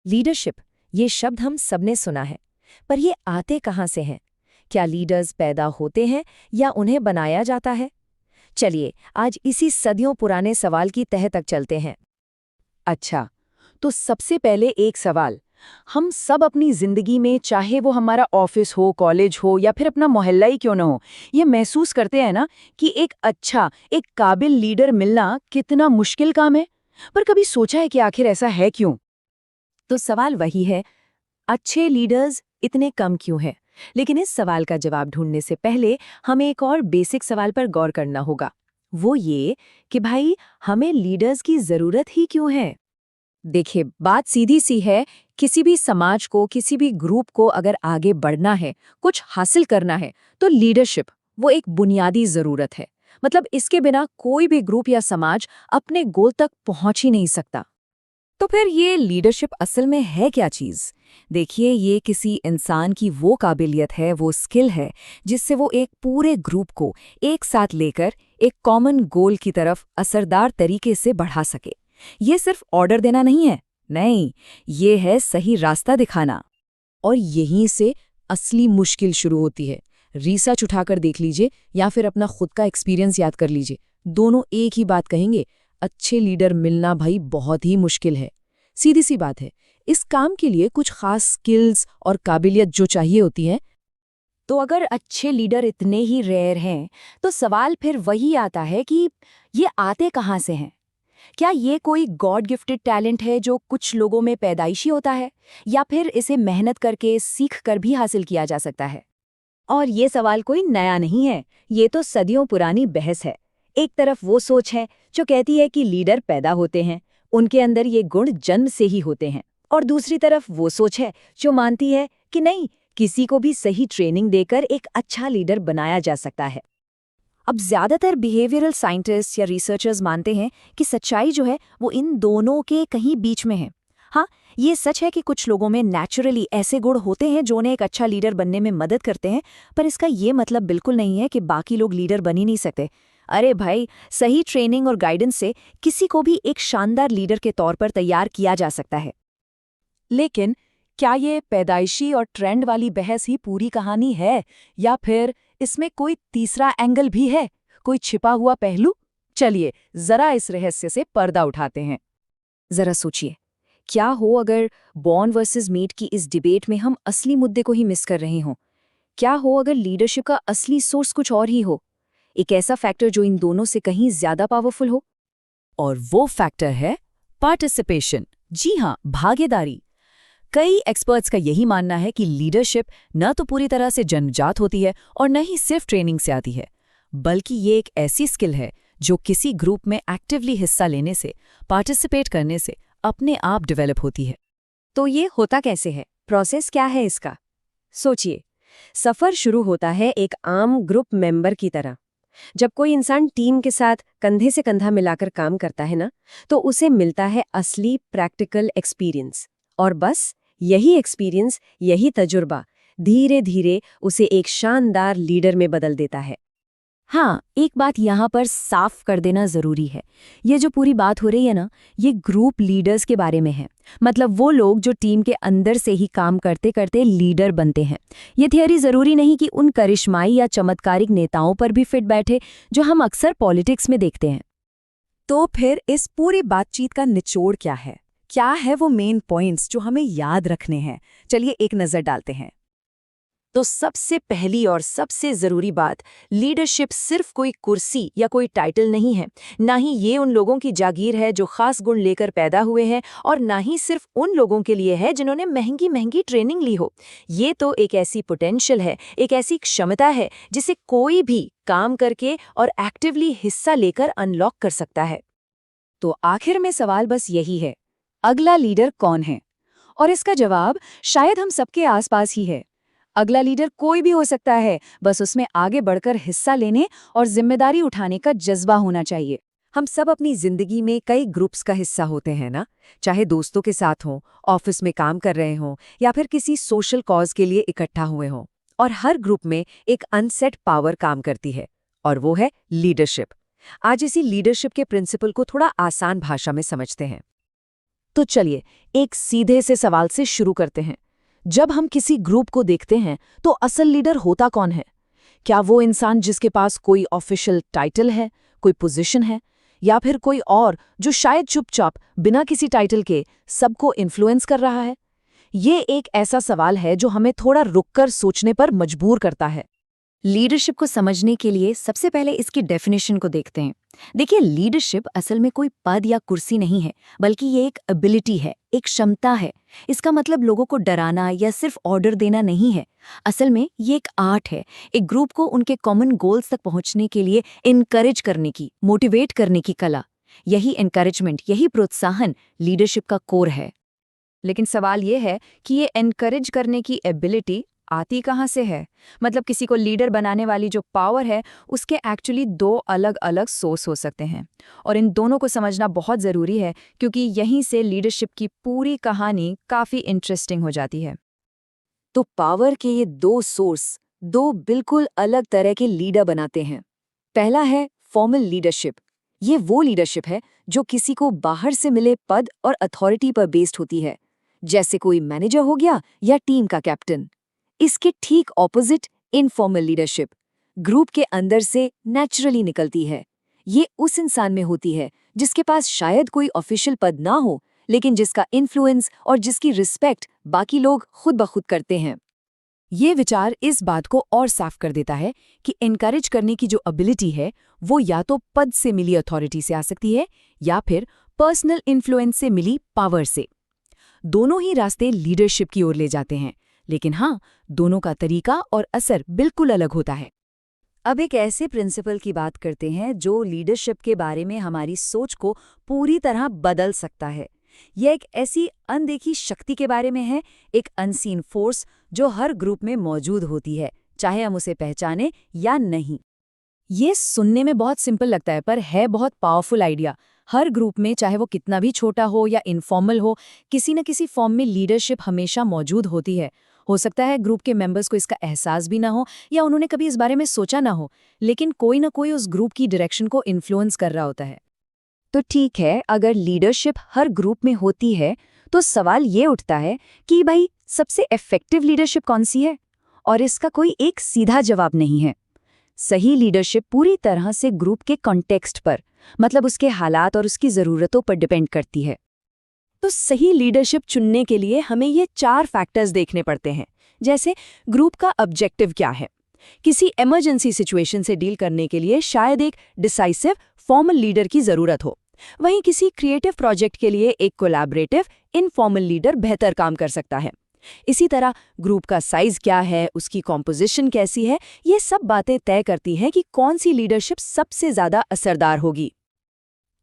Leadership, ये शब्द हम सबने सुना है, पर ये आते कहाँ से हैं? क्या लीडर्स पैदा होते हैं या उन्हें बनाया जाता है? चलिए, आज इसी सदियों पुराने सवाल की तह तक चलते हैं। अच्छा, तो सबसे पहले एक सवाल। हम सब अपनी जिंदगी में, चाहे वो हमारा ऑफिस हो, कॉलेज हो या फिर अपना मोहल्ला ही क्यों ना हो, ये महसूस करते हैं ना कि एक काबिल लीडर मिलना कितना मुश्किल काम है। पर कभी सोचा है कि आखिर ऐसा है क्यों? तो सवाल वही है, अच्छे लीडर्स इतने कम क्यों हैं? लेकिन इस सवाल का जवाब ढूंढने से पहले हमें एक और बेसिक सवाल पर गौर करना होगा। वो ये कि भाई, हमें लीडर्स की जरूरत ही क्यों है? देखिए, बात सीधी सी है। किसी भी समाज को, किसी भी ग्रुप को अगर आगे बढ़ना है, कुछ हासिल करना है, तो लीडरशिप वो एक बुनियादी जरूरत है। मतलब इसके बिना कोई भी ग्रुप या समाज अपने गोल तक पहुंच ही नहीं सकता। तो फिर ये लीडरशिप असल में है क्या चीज़? देखिए, ये किसी इंसान की वो काबिलियत है, वो स्किल है, जिससे वो एक पूरे ग्रुप को एक साथ लेकर एक कॉमन गोल की तरफ असरदार तरीके से बढ़ा सके। ये सिर्फ ऑर्डर देना नहीं है, नहीं, ये है सही रास्ता दिखाना। और यहीं से असली मुश्किल शुरू होती है। रिसर्च उठाकर देख लीजिए या फिर अपना खुद का एक्सपीरियंस याद कर लीजिए, दोनों एक ही बात कहेंगे, अच्छे लीडर मिलना भाई बहुत ही मुश्किल है। सीधी सी बात है, इस काम के लिए कुछ खास स्किल्स और काबिलियत जो चाहिए होती है। तो अगर अच्छे लीडर इतने ही रेयर हैं, तो सवाल फिर वही आता है कि ये आते कहाँ से हैं? क्या ये कोई गॉड गिफ्टेड टैलेंट है जो कुछ लोगों में पैदाइशी होता है, या फिर इसे मेहनत करके, सीख कर भी हासिल किया जा सकता है? और ये सवाल कोई नया नहीं है, ये तो सदियों पुरानी बहस है। एक तरफ वो सोच है जो कहती है कि लीडर पैदा होते हैं, उनके अंदर ये गुण जन्म से ही होते हैं, और दूसरी तरफ वो सोच है जो मानती है कि नहीं, किसी को भी सही ट्रेनिंग देकर एक अच्छा लीडर बनाया जा सकता है। अब ज्यादातर बिहेवियरल साइंटिस्ट या रिसर्चर्स मानते हैं कि सच्चाई जो है वो इन दोनों के कहीं बीच में है। हाँ, ये सच है कि कुछ लोगों में नेचुरली ऐसे गुण होते हैं जो उन्हें एक अच्छा लीडर बनने में मदद करते हैं, पर इसका ये मतलब बिल्कुल नहीं है कि बाकी लोग लीडर बन ही नहीं सकते। अरे भाई, सही ट्रेनिंग और गाइडेंस से किसी को भी एक शानदार लीडर के तौर पर तैयार किया जा सकता है। लेकिन क्या ये पैदाइशी और ट्रेंड वाली बहस ही पूरी कहानी है, या फिर इसमें कोई तीसरा एंगल भी है, कोई छिपा हुआ पहलू? चलिए जरा इस रहस्य से पर्दा उठाते हैं। जरा सोचिए, क्या हो अगर बॉर्न वर्सेस मेड की इस डिबेट में हम असली मुद्दे को ही मिस कर रहे हों? क्या हो अगर लीडरशिप का असली सोर्स कुछ और ही हो, एक ऐसा फैक्टर जो इन दोनों से कहीं ज्यादा पावरफुल हो? और वो फैक्टर है पार्टिसिपेशन। जी हाँ, भागीदारी। कई एक्सपर्ट्स का यही मानना है कि लीडरशिप न तो पूरी तरह से जन्मजात होती है और न ही सिर्फ ट्रेनिंग से आती है, बल्कि ये एक ऐसी स्किल है जो किसी ग्रुप में एक्टिवली हिस्सा लेने से, पार्टिसिपेट करने से अपने आप डेवलप होती है। तो ये होता कैसे है? प्रोसेस क्या है इसका? सोचिए, सफर शुरू होता है एक आम ग्रुप मेंबर की तरह। जब कोई इंसान टीम के साथ कंधे से कंधा मिलाकर काम करता है ना, तो उसे मिलता है असली प्रैक्टिकल एक्सपीरियंस। और बस यही एक्सपीरियंस, यही तजुर्बा धीरे धीरे उसे एक शानदार लीडर में बदल देता है। हाँ, एक बात यहाँ पर साफ कर देना जरूरी है। ये जो पूरी बात हो रही है ना, ये ग्रुप लीडर्स के बारे में है। मतलब वो लोग जो टीम के अंदर से ही काम करते करते लीडर बनते हैं। ये थियरी जरूरी नहीं कि उन करिश्माई या चमत्कारिक नेताओं पर भी फिट बैठे जो हम अक्सर पॉलिटिक्स में देखते हैं। तो फिर इस पूरी बातचीत का निचोड़ क्या है? क्या है वो मेन पॉइंट्स जो हमें याद रखने हैं? चलिए एक नज़र डालते हैं। तो सबसे पहली और सबसे जरूरी बात, लीडरशिप सिर्फ कोई कुर्सी या कोई टाइटल नहीं है। ना ही ये उन लोगों की जागीर है जो खास गुण लेकर पैदा हुए हैं, और ना ही सिर्फ उन लोगों के लिए है जिन्होंने महंगी महंगी ट्रेनिंग ली हो। ये तो एक ऐसी पोटेंशियल है, एक ऐसी क्षमता है जिसे कोई भी काम करके और एक्टिवली हिस्सा लेकर अनलॉक कर सकता है। तो आखिर में सवाल बस यही है, अगला लीडर कौन है? और इसका जवाब शायद हम सबके आसपास ही है। अगला लीडर कोई भी हो सकता है, बस उसमें आगे बढ़कर हिस्सा लेने और जिम्मेदारी उठाने का जज्बा होना चाहिए। हम सब अपनी जिंदगी में कई ग्रुप्स का हिस्सा होते हैं ना, चाहे दोस्तों के साथ हों, ऑफिस में काम कर रहे हों, या फिर किसी सोशल कॉज के लिए इकट्ठा हुए हों। और हर ग्रुप में एक अनसेट पावर काम करती है, और वो है लीडरशिप। आज इसी लीडरशिप के प्रिंसिपल को थोड़ा आसान भाषा में समझते हैं। तो चलिए एक सीधे से सवाल से शुरू करते हैं। जब हम किसी ग्रुप को देखते हैं तो असल लीडर होता कौन है? क्या वो इंसान जिसके पास कोई ऑफिशियल टाइटल है, कोई पोजीशन है, या फिर कोई और जो शायद चुपचाप बिना किसी टाइटल के सबको इन्फ्लुएंस कर रहा है? ये एक ऐसा सवाल है जो हमें थोड़ा रुककर सोचने पर मजबूर करता है। लीडरशिप को समझने के लिए सबसे पहले इसकी डेफिनेशन को देखते हैं। देखिए, लीडरशिप असल में कोई पद या कुर्सी नहीं है, बल्कि ये एक एबिलिटी है, एक क्षमता है। इसका मतलब लोगों को डराना या सिर्फ ऑर्डर देना नहीं है। असल में ये एक आर्ट है, एक ग्रुप को उनके कॉमन गोल्स तक पहुंचने के लिए इनकरेज करने की, मोटिवेट करने की कला। यही एनकरेजमेंट, यही प्रोत्साहन लीडरशिप का कोर है। लेकिन सवाल ये है कि ये एनकरेज करने की एबिलिटी आती कहाँ से है? मतलब किसी को लीडर बनाने वाली जो पावर है, उसके एक्चुअली दो अलग अलग सोर्स हो सकते हैं, और इन दोनों को समझना बहुत ज़रूरी है, क्योंकि यहीं से लीडरशिप की पूरी कहानी काफ़ी इंटरेस्टिंग हो जाती है। तो पावर के ये दो सोर्स दो बिल्कुल अलग तरह के लीडर बनाते हैं। पहला है फॉर्मल लीडरशिप। ये वो लीडरशिप है जो किसी को बाहर से मिले पद और अथॉरिटी पर बेस्ड होती है, जैसे कोई मैनेजर हो गया या टीम का कैप्टन। इसके ठीक ऑपोजिट इनफॉर्मल लीडरशिप, ग्रुप के अंदर से नेचुरली निकलती है। ये उस इंसान में होती है जिसके पास शायद कोई ऑफिशियल पद ना हो, लेकिन जिसका इन्फ्लुएंस और जिसकी रिस्पेक्ट बाकी लोग खुद ब खुद करते हैं। ये विचार इस बात को और साफ कर देता है कि एनकरेज करने की जो एबिलिटी है, वो या तो पद से मिली अथॉरिटी से आ सकती है या फिर पर्सनल इन्फ्लुएंस से मिली पावर से। दोनों ही रास्ते लीडरशिप की ओर ले जाते हैं, लेकिन हाँ, दोनों का तरीका और असर बिल्कुल अलग होता है। अब एक ऐसे प्रिंसिपल की बात करते हैं जो लीडरशिप के बारे में हमारी सोच को पूरी तरह बदल सकता है। यह एक ऐसी अनदेखी शक्ति के बारे में है, एक अनसीन फोर्स जो हर ग्रुप में मौजूद होती है, चाहे हम उसे पहचाने या नहीं। ये सुनने में बहुत सिंपल लगता है, पर है बहुत पावरफुल आइडिया। हर ग्रुप में, चाहे वो कितना भी छोटा हो या इनफॉर्मल हो, किसी न किसी फॉर्म में लीडरशिप हमेशा मौजूद होती है। हो सकता है ग्रुप के मेंबर्स को इसका एहसास भी ना हो या उन्होंने कभी इस बारे में सोचा ना हो, लेकिन कोई ना कोई उस ग्रुप की डायरेक्शन को इन्फ्लुएंस कर रहा होता है। तो ठीक है, अगर लीडरशिप हर ग्रुप में होती है, तो सवाल ये उठता है कि भाई सबसे इफेक्टिव लीडरशिप कौन सी है? और इसका कोई एक सीधा जवाब नहीं है। सही लीडरशिप पूरी तरह से ग्रुप के कॉन्टेक्स्ट पर, मतलब उसके हालात और उसकी ज़रूरतों पर डिपेंड करती है। तो सही लीडरशिप चुनने के लिए हमें ये 4 फैक्टर्स देखने पड़ते हैं। जैसे ग्रुप का ऑब्जेक्टिव क्या है? किसी इमरजेंसी सिचुएशन से डील करने के लिए शायद एक डिसाइसिव फॉर्मल लीडर की ज़रूरत हो। वहीं किसी क्रिएटिव प्रोजेक्ट के लिए एक कोलैबोरेटिव इनफॉर्मल लीडर बेहतर काम कर सकता है। इसी तरह ग्रुप का साइज क्या है, उसकी कॉम्पोजिशन कैसी है, ये सब बातें तय करती हैं कि कौन सी लीडरशिप सबसे ज़्यादा असरदार होगी।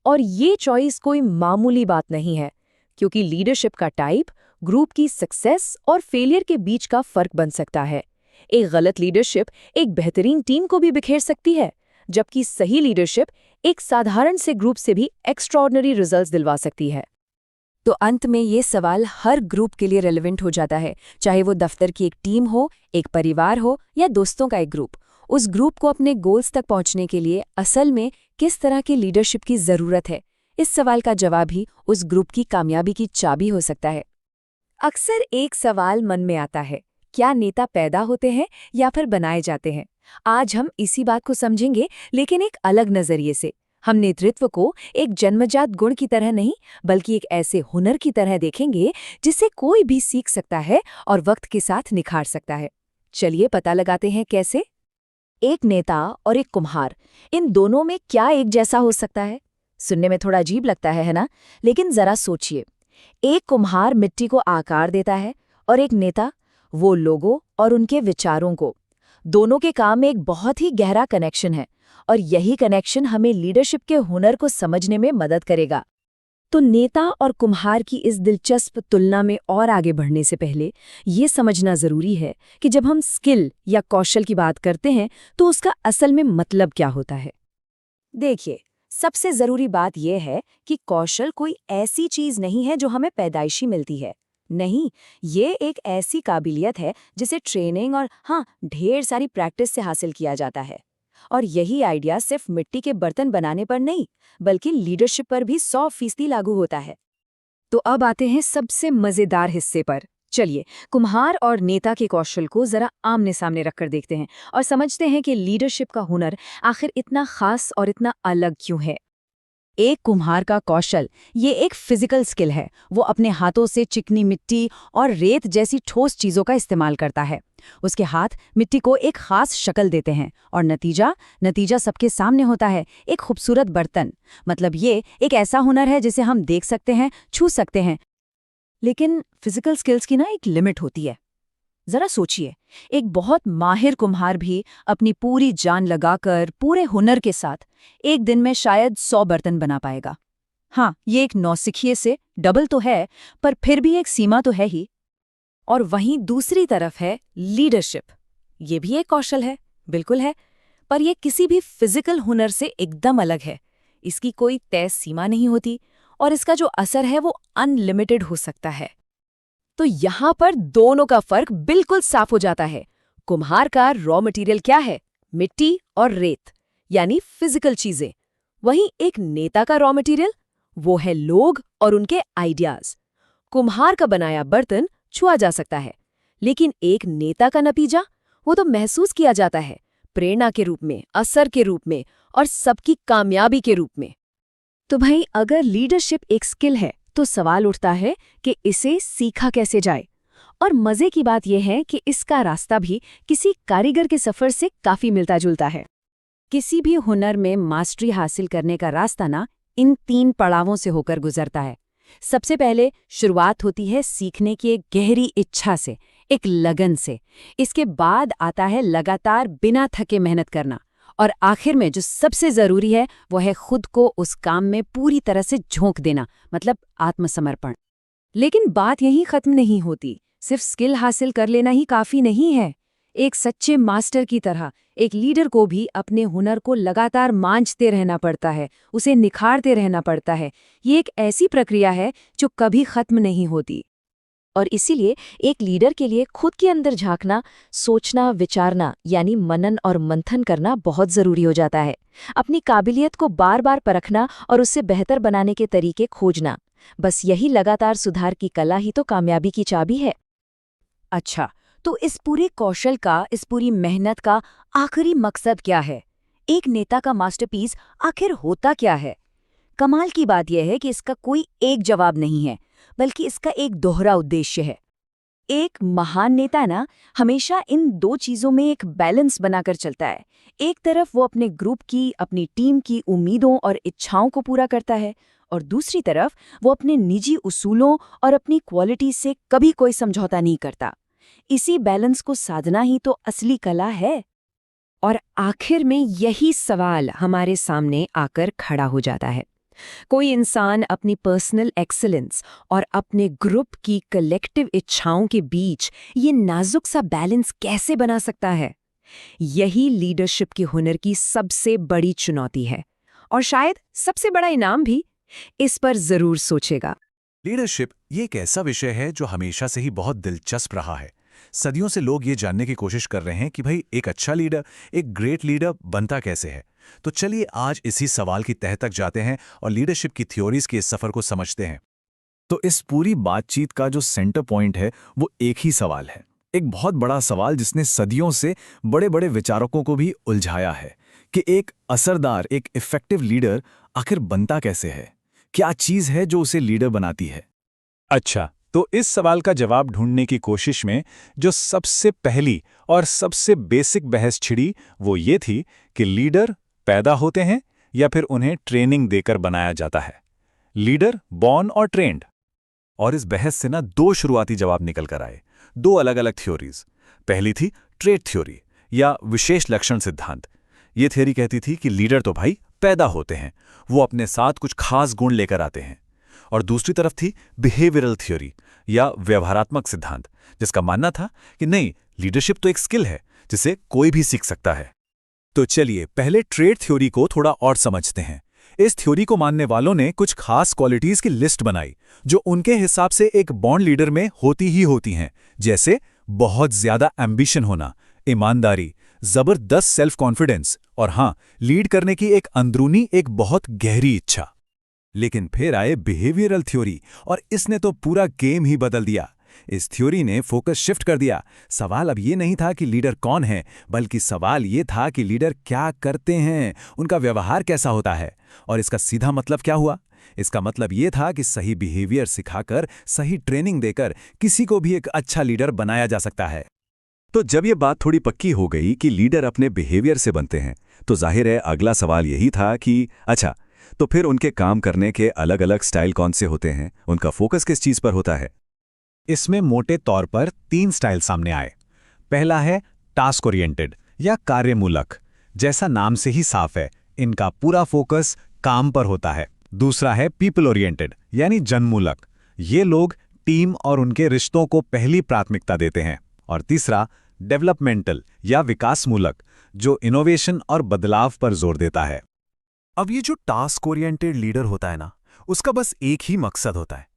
और ये चॉइस कोई मामूली बात नहीं है, क्योंकि लीडरशिप का टाइप ग्रुप की सक्सेस और फेलियर के बीच का फर्क बन सकता है। एक गलत लीडरशिप एक बेहतरीन टीम को भी बिखेर सकती है, जबकि सही लीडरशिप एक साधारण से ग्रुप से भी एक्स्ट्राऑर्डिनरी रिजल्ट्स दिलवा सकती है। तो अंत में ये सवाल हर ग्रुप के लिए रेलेवेंट हो जाता है, चाहे वो दफ्तर की एक टीम हो, एक परिवार हो या दोस्तों का एक ग्रुप। उस ग्रुप को अपने गोल्स तक पहुंचने के लिए असल में किस तरह की लीडरशिप की ज़रूरत है, इस सवाल का जवाब ही उस ग्रुप की कामयाबी की चाबी हो सकता है। अक्सर एक सवाल मन में आता है, क्या नेता पैदा होते हैं या फिर बनाए जाते हैं? आज हम इसी बात को समझेंगे, लेकिन एक अलग नज़रिए से। हम नेतृत्व को एक जन्मजात गुण की तरह नहीं, बल्कि एक ऐसे हुनर की तरह देखेंगे जिसे कोई भी सीख सकता है और वक्त के साथ निखार सकता है। चलिए पता लगाते हैं कैसे। एक नेता और एक कुम्हार, इन दोनों में क्या एक जैसा हो सकता है? सुनने में थोड़ा अजीब लगता है ना? लेकिन जरा सोचिए, एक कुम्हार मिट्टी को आकार देता है और एक नेता वो लोगों और उनके विचारों को। दोनों के काम में एक बहुत ही गहरा कनेक्शन है, और यही कनेक्शन हमें लीडरशिप के हुनर को समझने में मदद करेगा। तो नेता और कुम्हार की इस दिलचस्प तुलना में और आगे बढ़ने से पहले ये समझना ज़रूरी है कि जब हम स्किल या कौशल की बात करते हैं तो उसका असल में मतलब क्या होता है। देखिए, सबसे ज़रूरी बात यह है कि कौशल कोई ऐसी चीज़ नहीं है जो हमें पैदाइशी मिलती है। नहीं, ये एक ऐसी काबिलियत है जिसे ट्रेनिंग और ढेर सारी प्रैक्टिस से हासिल किया जाता है। और यही आइडिया सिर्फ मिट्टी के बर्तन बनाने पर नहीं, बल्कि लीडरशिप पर भी 100% लागू होता है। तो अब आते हैं सबसे मजेदार हिस्से पर। चलिए कुम्हार और नेता के कौशल को जरा आमने सामने रखकर देखते हैं और समझते हैं कि लीडरशिप का हुनर आखिर इतना खास और इतना अलग क्यों है। एक कुम्हार का कौशल ये एक फिजिकल स्किल है। वो अपने हाथों से चिकनी मिट्टी और रेत जैसी ठोस चीजों का इस्तेमाल करता है। उसके हाथ मिट्टी को एक खास शक्ल देते हैं और नतीजा सबके सामने होता है, एक खूबसूरत बर्तन। मतलब ये एक ऐसा हुनर है जिसे हम देख सकते हैं, छू सकते हैं। लेकिन फिजिकल स्किल्स की ना एक लिमिट होती है। जरा सोचिए, एक बहुत माहिर कुम्हार भी अपनी पूरी जान लगाकर पूरे हुनर के साथ एक दिन में शायद 100 बर्तन बना पाएगा। हाँ, ये एक नौसिखिए से डबल तो है, पर फिर भी एक सीमा तो है ही। और वहीं दूसरी तरफ है लीडरशिप। ये भी एक कौशल है, बिल्कुल है, पर यह किसी भी फिजिकल हुनर से एकदम अलग है। इसकी कोई तय सीमा नहीं होती और इसका जो असर है वो अनलिमिटेड हो सकता है। तो यहां पर दोनों का फर्क बिल्कुल साफ हो जाता है। कुम्हार का रॉ मटेरियल क्या है? मिट्टी और रेत, यानी फिजिकल चीजें। वहीं एक नेता का रॉ मटेरियल वो है लोग और उनके आइडियाज। कुम्हार का बनाया बर्तन छुआ जा सकता है, लेकिन एक नेता का नतीजा वो तो महसूस किया जाता है, प्रेरणा के रूप में, असर के रूप में और सबकी कामयाबी के रूप में। तो भाई, अगर लीडरशिप एक स्किल है तो सवाल उठता है कि इसे सीखा कैसे जाए। और मजे की बात यह है कि इसका रास्ता भी किसी कारीगर के सफर से काफी मिलता जुलता है। किसी भी हुनर में मास्टरी हासिल करने का रास्ता ना इन 3 पड़ावों से होकर गुजरता है। सबसे पहले शुरुआत होती है सीखने की एक गहरी इच्छा से, एक लगन से। इसके बाद आता है लगातार बिना थके मेहनत करना, और आखिर में जो सबसे जरूरी है वो है खुद को उस काम में पूरी तरह से झोंक देना, मतलब आत्मसमर्पण। लेकिन बात यहीं खत्म नहीं होती। सिर्फ स्किल हासिल कर लेना ही काफी नहीं है। एक सच्चे मास्टर की तरह एक लीडर को भी अपने हुनर को लगातार मांझते रहना पड़ता है, उसे निखारते रहना पड़ता है। ये एक ऐसी प्रक्रिया है जो कभी खत्म नहीं होती। और इसीलिए एक लीडर के लिए खुद के अंदर झांकना, सोचना, विचारना यानी मनन और मंथन करना बहुत जरूरी हो जाता है। अपनी काबिलियत को बार बार परखना और उससे बेहतर बनाने के तरीके खोजना। बस यही लगातार सुधार की कला ही तो कामयाबी की चाबी है। अच्छा, तो इस पूरे कौशल का, इस पूरी मेहनत का आखिरी मकसद क्या है? एक नेता का मास्टरपीस आखिर होता क्या है? कमाल की बात यह है कि इसका कोई एक जवाब नहीं है, बल्कि इसका एक दोहरा उद्देश्य है। एक महान नेता ना हमेशा इन 2 चीजों में एक बैलेंस बनाकर चलता है। एक तरफ वो अपने ग्रुप की, अपनी टीम की उम्मीदों और इच्छाओं को पूरा करता है, और दूसरी तरफ वो अपने निजी उसूलों और अपनी क्वालिटी से कभी कोई समझौता नहीं करता। इसी बैलेंस को साधना ही तो असली कला है। और आखिर में यही सवाल हमारे सामने आकर खड़ा हो जाता है। कोई इंसान अपनी पर्सनल एक्सीलेंस और अपने ग्रुप की कलेक्टिव इच्छाओं के बीच ये नाजुक सा बैलेंस कैसे बना सकता है? यही लीडरशिप के हुनर की सबसे बड़ी चुनौती है, और शायद सबसे बड़ा इनाम भी। इस पर जरूर सोचेगा। लीडरशिप ये एक ऐसा विषय है जो हमेशा से ही बहुत दिलचस्प रहा है। सदियों से लोग ये जानने की कोशिश कर रहे हैं कि भाई एक अच्छा लीडर, एक ग्रेट लीडर बनता कैसे है। तो चलिए आज इसी सवाल की तह तक जाते हैं और लीडरशिप की थ्योरीज के इस सफर को समझते हैं। तो इस पूरी बातचीत का जो सेंटर पॉइंट है वो एक ही सवाल है, एक बहुत बड़ा सवाल जिसने सदियों से बड़े बड़े विचारकों को भी उलझाया है कि एक असरदार, एक इफेक्टिव लीडर आखिर बनता कैसे है? क्या चीज है जो उसे लीडर बनाती है? अच्छा, तो इस सवाल का जवाब ढूंढने की कोशिश में जो सबसे पहली और सबसे बेसिक बहस छिड़ी वो ये थी कि लीडर पैदा होते हैं या फिर उन्हें ट्रेनिंग देकर बनाया जाता है। लीडर बॉर्न और ट्रेंड। और इस बहस से ना 2 शुरुआती जवाब निकल कर आए, 2 अलग अलग थ्योरीज। पहली थी ट्रेट थ्योरी या विशेष लक्षण सिद्धांत। ये थ्योरी कहती थी कि लीडर तो भाई पैदा होते हैं, वो अपने साथ कुछ खास गुण लेकर आते हैं। और दूसरी तरफ थी बिहेवियरल थ्योरी या व्यवहारात्मक सिद्धांत, जिसका मानना था कि नहीं, लीडरशिप तो एक स्किल है जिसे कोई भी सीख सकता है। तो चलिए पहले ट्रेट थ्योरी को थोड़ा और समझते हैं। इस थ्योरी को मानने वालों ने कुछ खास क्वालिटीज की लिस्ट बनाई जो उनके हिसाब से एक बॉर्न लीडर में होती ही होती हैं, जैसे बहुत ज्यादा एम्बिशन होना, ईमानदारी, जबरदस्त सेल्फ कॉन्फिडेंस और हाँ, लीड करने की एक अंदरूनी, एक बहुत गहरी इच्छा। लेकिन फिर आए बिहेवियरल थ्योरी और इसने तो पूरा गेम ही बदल दिया। इस थ्योरी ने फोकस शिफ्ट कर दिया। सवाल अब ये नहीं था कि लीडर कौन है, बल्कि सवाल ये था कि लीडर क्या करते हैं, उनका व्यवहार कैसा होता है। और इसका सीधा मतलब क्या हुआ? इसका मतलब ये था कि सही बिहेवियर सिखाकर, सही ट्रेनिंग देकर किसी को भी एक अच्छा लीडर बनाया जा सकता है। तो जब ये बात थोड़ी पक्की हो गई कि लीडर अपने बिहेवियर से बनते हैं, तो जाहिर है अगला सवाल यही था कि अच्छा, तो फिर उनके काम करने के अलग अलग स्टाइल कौन से होते हैं, उनका फोकस किस चीज पर होता है। इसमें मोटे तौर पर 3 स्टाइल सामने आए। पहला है टास्क ओरिएंटेड या कार्यमूलक। जैसा नाम से ही साफ है, इनका पूरा फोकस काम पर होता है। दूसरा है पीपल ओरिएंटेड यानी जनमूलक। ये लोग टीम और उनके रिश्तों को पहली प्राथमिकता देते हैं। और तीसरा डेवलपमेंटल या विकासमूलक, जो इनोवेशन और बदलाव पर जोर देता है। अब ये जो टास्क ओरिएंटेड लीडर होता है ना, उसका बस एक ही मकसद होता है,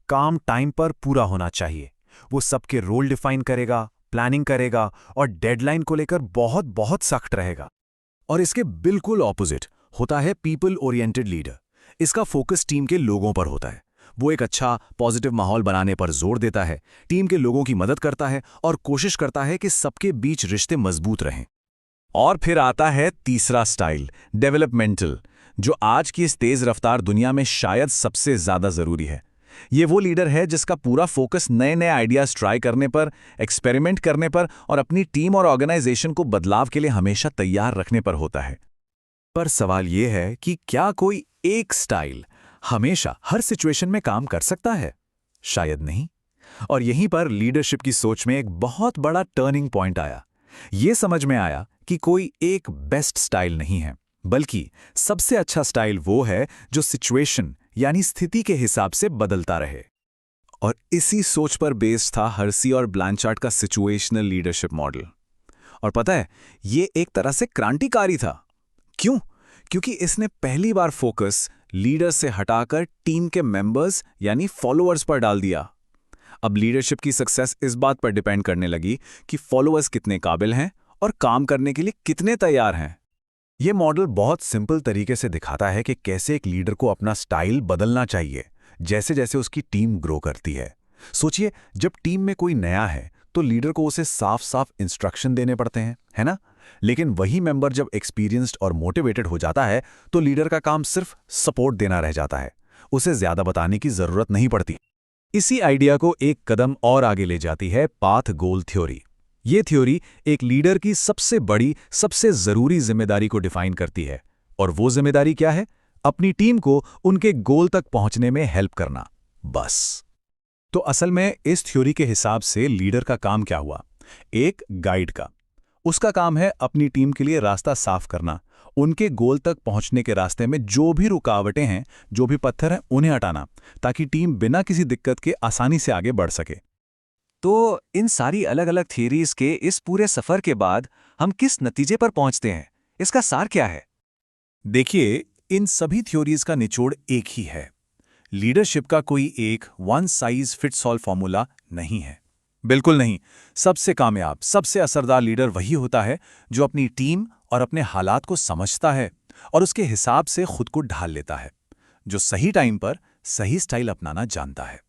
काम टाइम पर पूरा होना चाहिए। वो सबके रोल डिफाइन करेगा, प्लानिंग करेगा और डेडलाइन को लेकर बहुत बहुत सख्त रहेगा। और इसके बिल्कुल ऑपोजिट होता है पीपल ओरिएंटेड लीडर। इसका फोकस टीम के लोगों पर होता है। वो एक अच्छा पॉजिटिव माहौल बनाने पर जोर देता है, टीम के लोगों की मदद करता है और कोशिश करता है कि सबके बीच रिश्ते मजबूत रहें। और फिर आता है तीसरा स्टाइल, डेवलपमेंटल, जो आज की इस तेज रफ्तार दुनिया में शायद सबसे ज्यादा जरूरी है। ये वो लीडर है जिसका पूरा फोकस नए नए आइडियाज ट्राई करने पर, एक्सपेरिमेंट करने पर और अपनी टीम और ऑर्गेनाइजेशन को बदलाव के लिए हमेशा तैयार रखने पर होता है। पर सवाल ये है कि क्या कोई एक स्टाइल हमेशा हर सिचुएशन में काम कर सकता है? शायद नहीं। और यहीं पर लीडरशिप की सोच में एक बहुत बड़ा टर्निंग पॉइंट आया। ये समझ में आया कि कोई एक बेस्ट स्टाइल नहीं है, बल्कि सबसे अच्छा स्टाइल वो है जो सिचुएशन यानी स्थिति के हिसाब से बदलता रहे। और इसी सोच पर बेस्ड था हर्सी और ब्लैंचार्ड का सिचुएशनल लीडरशिप मॉडल। और पता है, ये एक तरह से क्रांतिकारी था। क्यों? क्योंकि इसने पहली बार फोकस लीडर से हटाकर टीम के मेंबर्स यानी फॉलोअर्स पर डाल दिया। अब लीडरशिप की सक्सेस इस बात पर डिपेंड करने लगी कि फॉलोअर्स कितने काबिल हैं और काम करने के लिए कितने तैयार हैं। यह मॉडल बहुत सिंपल तरीके से दिखाता है कि कैसे एक लीडर को अपना स्टाइल बदलना चाहिए जैसे जैसे उसकी टीम ग्रो करती है। सोचिए, जब टीम में कोई नया है तो लीडर को उसे साफ साफ इंस्ट्रक्शन देने पड़ते हैं, है ना? लेकिन वही मेंबर जब एक्सपीरियंस्ड और मोटिवेटेड हो जाता है तो लीडर का काम सिर्फ सपोर्ट देना रह जाता है। उसे ज्यादा बताने की जरूरत नहीं पड़ती। इसी आइडिया को एक कदम और आगे ले जाती है पाथ गोल थ्योरी। ये थ्योरी एक लीडर की सबसे बड़ी, सबसे जरूरी जिम्मेदारी को डिफाइन करती है। और वो जिम्मेदारी क्या है? अपनी टीम को उनके गोल तक पहुंचने में हेल्प करना, बस। तो असल में इस थ्योरी के हिसाब से लीडर का काम क्या हुआ? एक गाइड का। उसका काम है अपनी टीम के लिए रास्ता साफ करना, उनके गोल तक पहुंचने के रास्ते में जो भी रुकावटें हैं, जो भी पत्थर हैं, उन्हें हटाना, ताकि टीम बिना किसी दिक्कत के आसानी से आगे बढ़ सके। तो इन सारी अलग अलग थियरीज के इस पूरे सफर के बाद हम किस नतीजे पर पहुंचते हैं? इसका सार क्या है? देखिए, इन सभी थ्योरीज का निचोड़ एक ही है। लीडरशिप का कोई एक one size fits all formula नहीं है, बिल्कुल नहीं। सबसे कामयाब, सबसे असरदार लीडर वही होता है जो अपनी टीम और अपने हालात को समझता है और उसके हिसाब से खुद को ढाल लेता है, जो सही टाइम पर सही स्टाइल अपनाना जानता है।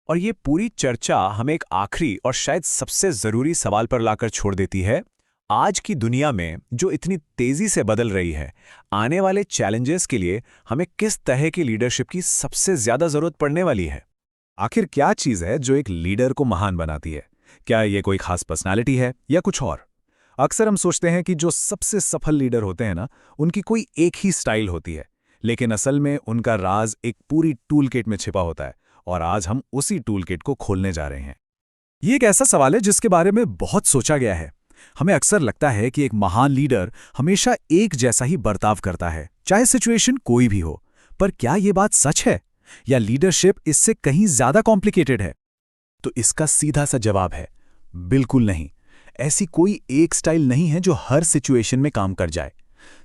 और ये पूरी चर्चा हमें एक आखिरी और शायद सबसे जरूरी सवाल पर लाकर छोड़ देती है। आज की दुनिया में जो इतनी तेजी से बदल रही है, आने वाले चैलेंजेस के लिए हमें किस तरह की लीडरशिप की सबसे ज्यादा जरूरत पड़ने वाली है? आखिर क्या चीज है जो एक लीडर को महान बनाती है? क्या ये कोई खास पर्सनालिटी है या कुछ और? अक्सर हम सोचते हैं कि जो सबसे सफल लीडर होते हैं ना, उनकी कोई एक ही स्टाइल होती है, लेकिन असल में उनका राज एक पूरी टूल किट में छिपा होता है। और आज हम उसी टूल किट को खोलने जा रहे हैं। ये एक ऐसा सवाल है जिसके बारे में बहुत सोचा गया है। हमें अक्सर लगता है कि एक महान लीडर हमेशा एक जैसा ही बर्ताव करता है, चाहे सिचुएशन कोई भी हो। पर क्या ये बात सच है, या लीडरशिप इससे कहीं ज्यादा कॉम्प्लिकेटेड है? तो इसका सीधा सा जवाब है, बिल्कुल नहीं। ऐसी कोई एक स्टाइल नहीं है जो हर सिचुएशन में काम कर जाए।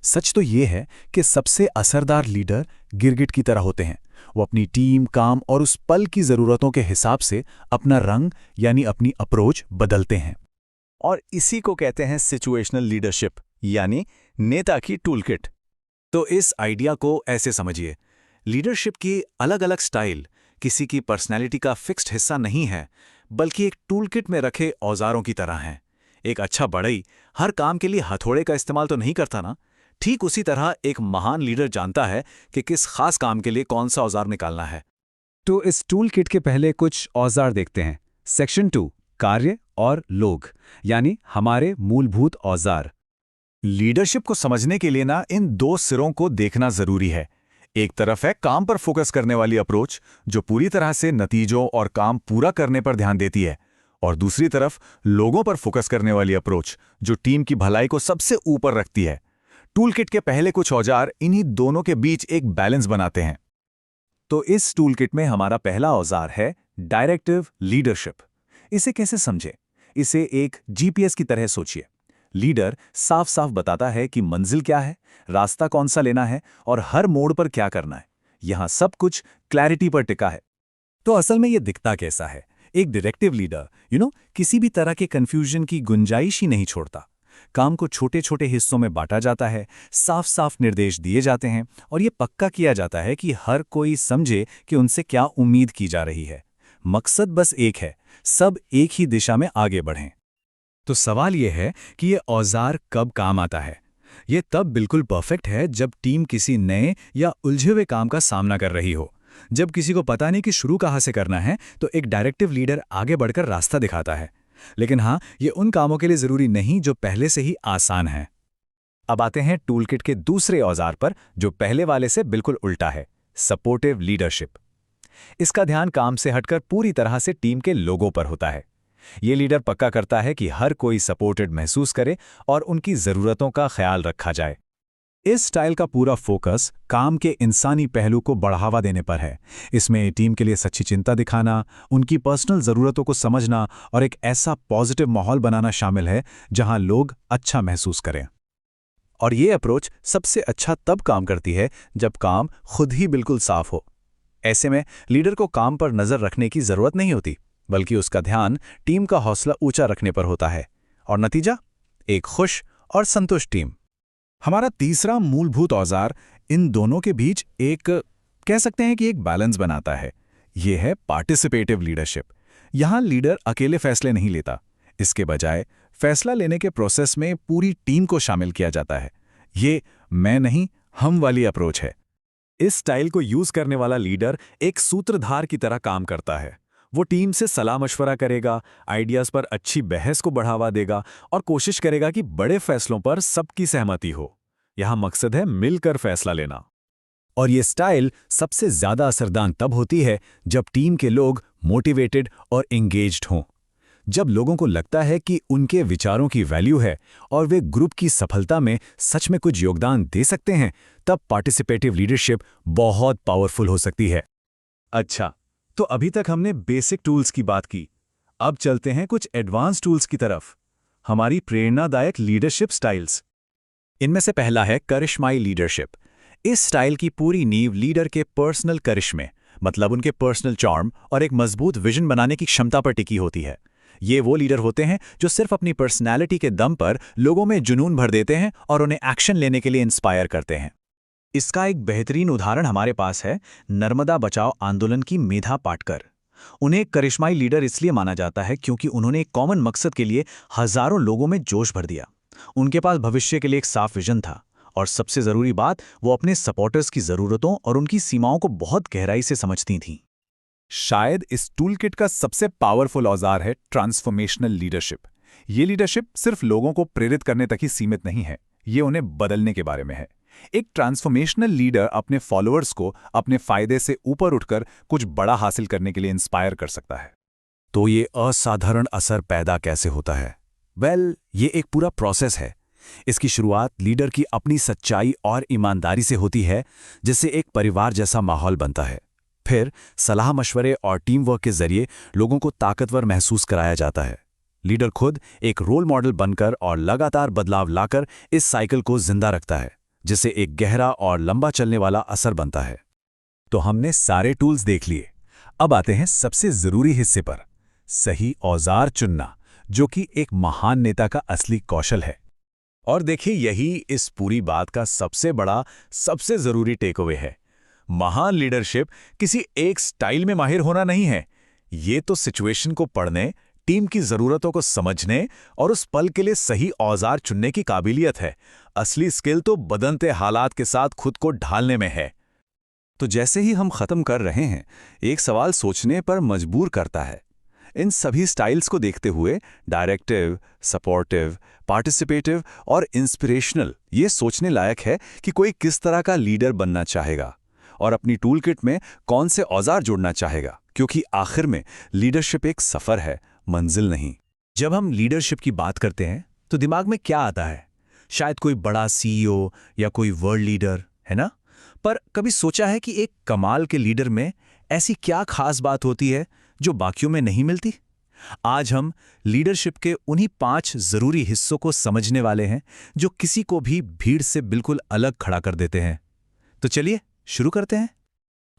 सच तो ये है कि सबसे असरदार लीडर गिरगिट की तरह होते हैं। वो अपनी टीम, काम और उस पल की जरूरतों के हिसाब से अपना रंग यानी अपनी अप्रोच बदलते हैं। और इसी को कहते हैं सिचुएशनल लीडरशिप, यानी नेता की टूलकिट। तो इस आइडिया को ऐसे समझिए, लीडरशिप की अलग अलग स्टाइल किसी की पर्सनैलिटी का फिक्स्ड हिस्सा नहीं है, बल्कि एक टूलकिट में रखे औजारों की तरह हैं। एक अच्छा बढ़ई हर काम के लिए हथौड़े का इस्तेमाल तो नहीं करता ना। ठीक उसी तरह एक महान लीडर जानता है कि किस खास काम के लिए कौन सा औजार निकालना है। तो इस टूल किट के पहले कुछ औजार देखते हैं। सेक्शन 2, कार्य और लोग, यानी हमारे मूलभूत औजार। लीडरशिप को समझने के लिए ना इन दो सिरों को देखना जरूरी है। एक तरफ है काम पर फोकस करने वाली अप्रोच, जो पूरी तरह से नतीजों और काम पूरा करने पर ध्यान देती है, और दूसरी तरफ लोगों पर फोकस करने वाली अप्रोच, जो टीम की भलाई को सबसे ऊपर रखती है। टूलकिट के पहले कुछ औजार इन्हीं दोनों के बीच एक बैलेंस बनाते हैं। तो इस टूलकिट में हमारा पहला औजार है डायरेक्टिव लीडरशिप। इसे कैसे समझें? इसे एक जीपीएस की तरह सोचिए। लीडर साफ साफ बताता है कि मंजिल क्या है, रास्ता कौन सा लेना है और हर मोड़ पर क्या करना है। यहां सब कुछ क्लैरिटी पर टिका है। तो असल में यह दिखता कैसा है? एक डायरेक्टिव लीडर किसी भी तरह के कंफ्यूजन की गुंजाइश ही नहीं छोड़ता। काम को छोटे छोटे हिस्सों में बांटा जाता है, साफ साफ निर्देश दिए जाते हैं और यह पक्का किया जाता है कि हर कोई समझे कि उनसे क्या उम्मीद की जा रही है। मकसद बस एक है, सब एक ही दिशा में आगे बढ़ें। तो सवाल यह है कि यह औजार कब काम आता है? यह तब बिल्कुल परफेक्ट है जब टीम किसी नए या उलझे हुए काम का सामना कर रही हो। जब किसी को पता नहीं कि शुरू कहाँ से करना है, तो एक डायरेक्टिव लीडर आगे बढ़कर रास्ता दिखाता है। लेकिन हाँ, ये उन कामों के लिए जरूरी नहीं जो पहले से ही आसान हैं। अब आते हैं टूलकिट के दूसरे औजार पर, जो पहले वाले से बिल्कुल उल्टा है, सपोर्टिव लीडरशिप। इसका ध्यान काम से हटकर पूरी तरह से टीम के लोगों पर होता है। ये लीडर पक्का करता है कि हर कोई सपोर्टेड महसूस करे और उनकी जरूरतों का ख्याल रखा जाए। इस स्टाइल का पूरा फोकस काम के इंसानी पहलू को बढ़ावा देने पर है। इसमें टीम के लिए सच्ची चिंता दिखाना, उनकी पर्सनल ज़रूरतों को समझना और एक ऐसा पॉजिटिव माहौल बनाना शामिल है जहां लोग अच्छा महसूस करें। और ये अप्रोच सबसे अच्छा तब काम करती है जब काम खुद ही बिल्कुल साफ हो। ऐसे में लीडर को काम पर नज़र रखने की ज़रूरत नहीं होती, बल्कि उसका ध्यान टीम का हौसला ऊंचा रखने पर होता है। और नतीजा, एक खुश और संतुष्ट टीम। हमारा तीसरा मूलभूत औजार इन दोनों के बीच एक कह सकते हैं कि एक बैलेंस बनाता है। यह है पार्टिसिपेटिव लीडरशिप। यहां लीडर अकेले फैसले नहीं लेता, इसके बजाय फैसला लेने के प्रोसेस में पूरी टीम को शामिल किया जाता है। ये मैं नहीं हम वाली अप्रोच है। इस स्टाइल को यूज करने वाला लीडर एक सूत्रधार की तरह काम करता है। वो टीम से सलाह मशवरा करेगा, आइडियाज पर अच्छी बहस को बढ़ावा देगा और कोशिश करेगा कि बड़े फैसलों पर सबकी सहमति हो। यहां मकसद है मिलकर फैसला लेना। और ये स्टाइल सबसे ज्यादा असरदार तब होती है जब टीम के लोग मोटिवेटेड और एंगेज्ड हों। जब लोगों को लगता है कि उनके विचारों की वैल्यू है और वे ग्रुप की सफलता में सच में कुछ योगदान दे सकते हैं, तब पार्टिसिपेटिव लीडरशिप बहुत पावरफुल हो सकती है। अच्छा, तो अभी तक हमने बेसिक टूल्स की बात की। अब चलते हैं कुछ एडवांस टूल्स की तरफ, हमारी प्रेरणादायक लीडरशिप स्टाइल्स। इनमें से पहला है करिश्माई लीडरशिप। इस स्टाइल की पूरी नींव लीडर के पर्सनल करिश्मे, मतलब उनके पर्सनल चार्म और एक मजबूत विजन बनाने की क्षमता पर टिकी होती है। ये वो लीडर होते हैं जो सिर्फ अपनी पर्सनैलिटी के दम पर लोगों में जुनून भर देते हैं और उन्हें एक्शन लेने के लिए इंस्पायर करते हैं। इसका एक बेहतरीन उदाहरण हमारे पास है नर्मदा बचाओ आंदोलन की मेधा पाटकर। उन्हें करिश्माई लीडर इसलिए माना जाता है क्योंकि उन्होंने एक कॉमन मकसद के लिए हजारों लोगों में जोश भर दिया। उनके पास भविष्य के लिए एक साफ विजन था और सबसे जरूरी बात, वो अपने सपोर्टर्स की जरूरतों और उनकी सीमाओं को बहुत गहराई से समझती थीं। शायद इस टूलकिट का सबसे पावरफुल औजार है ट्रांसफॉर्मेशनल लीडरशिप। ये लीडरशिप सिर्फ लोगों को प्रेरित करने तक ही सीमित नहीं है, ये उन्हें बदलने के बारे में है। एक ट्रांसफॉर्मेशनल लीडर अपने फॉलोअर्स को अपने फायदे से ऊपर उठकर कुछ बड़ा हासिल करने के लिए इंस्पायर कर सकता है। तो ये असाधारण असर पैदा कैसे होता है? ये एक पूरा प्रोसेस है। इसकी शुरुआत लीडर की अपनी सच्चाई और ईमानदारी से होती है, जिससे एक परिवार जैसा माहौल बनता है। फिर सलाह मशवरे और टीम वर्क के जरिए लोगों को ताकतवर महसूस कराया जाता है। लीडर खुद एक रोल मॉडल बनकर और लगातार बदलाव लाकर इस साइकिल को जिंदा रखता है, जिससे एक गहरा और लंबा चलने वाला असर बनता है। तो हमने सारे टूल्स देख लिए। अब आते हैं सबसे जरूरी हिस्से पर, सही औजार चुनना, जो कि एक महान नेता का असली कौशल है। और देखिए, यही इस पूरी बात का सबसे बड़ा, सबसे जरूरी टेकअवे है। महान लीडरशिप किसी एक स्टाइल में माहिर होना नहीं है। ये तो सिचुएशन को पढ़ने, टीम की जरूरतों को समझने और उस पल के लिए सही औजार चुनने की काबिलियत है। असली स्किल तो बदलते हालात के साथ खुद को ढालने में है। तो जैसे ही हम खत्म कर रहे हैं, एक सवाल सोचने पर मजबूर करता है। इन सभी स्टाइल्स को देखते हुए डायरेक्टिव, सपोर्टिव, पार्टिसिपेटिव और इंस्पिरेशनल, ये सोचने लायक है कि कोई किस तरह का लीडर बनना चाहेगा और अपनी टूलकिट में कौन से औजार जोड़ना चाहेगा, क्योंकि आखिर में लीडरशिप एक सफर है, मंजिल नहीं। जब हम लीडरशिप की बात करते हैं तो दिमाग में क्या आता है? शायद कोई बड़ा सीईओ या कोई वर्ल्ड लीडर, है ना? पर कभी सोचा है कि एक कमाल के लीडर में ऐसी क्या खास बात होती है जो बाकियों में नहीं मिलती? आज हम लीडरशिप के उन्हीं 5 जरूरी हिस्सों को समझने वाले हैं जो किसी को भी भीड़ से बिल्कुल अलग खड़ा कर देते हैं। तो चलिए शुरू करते हैं।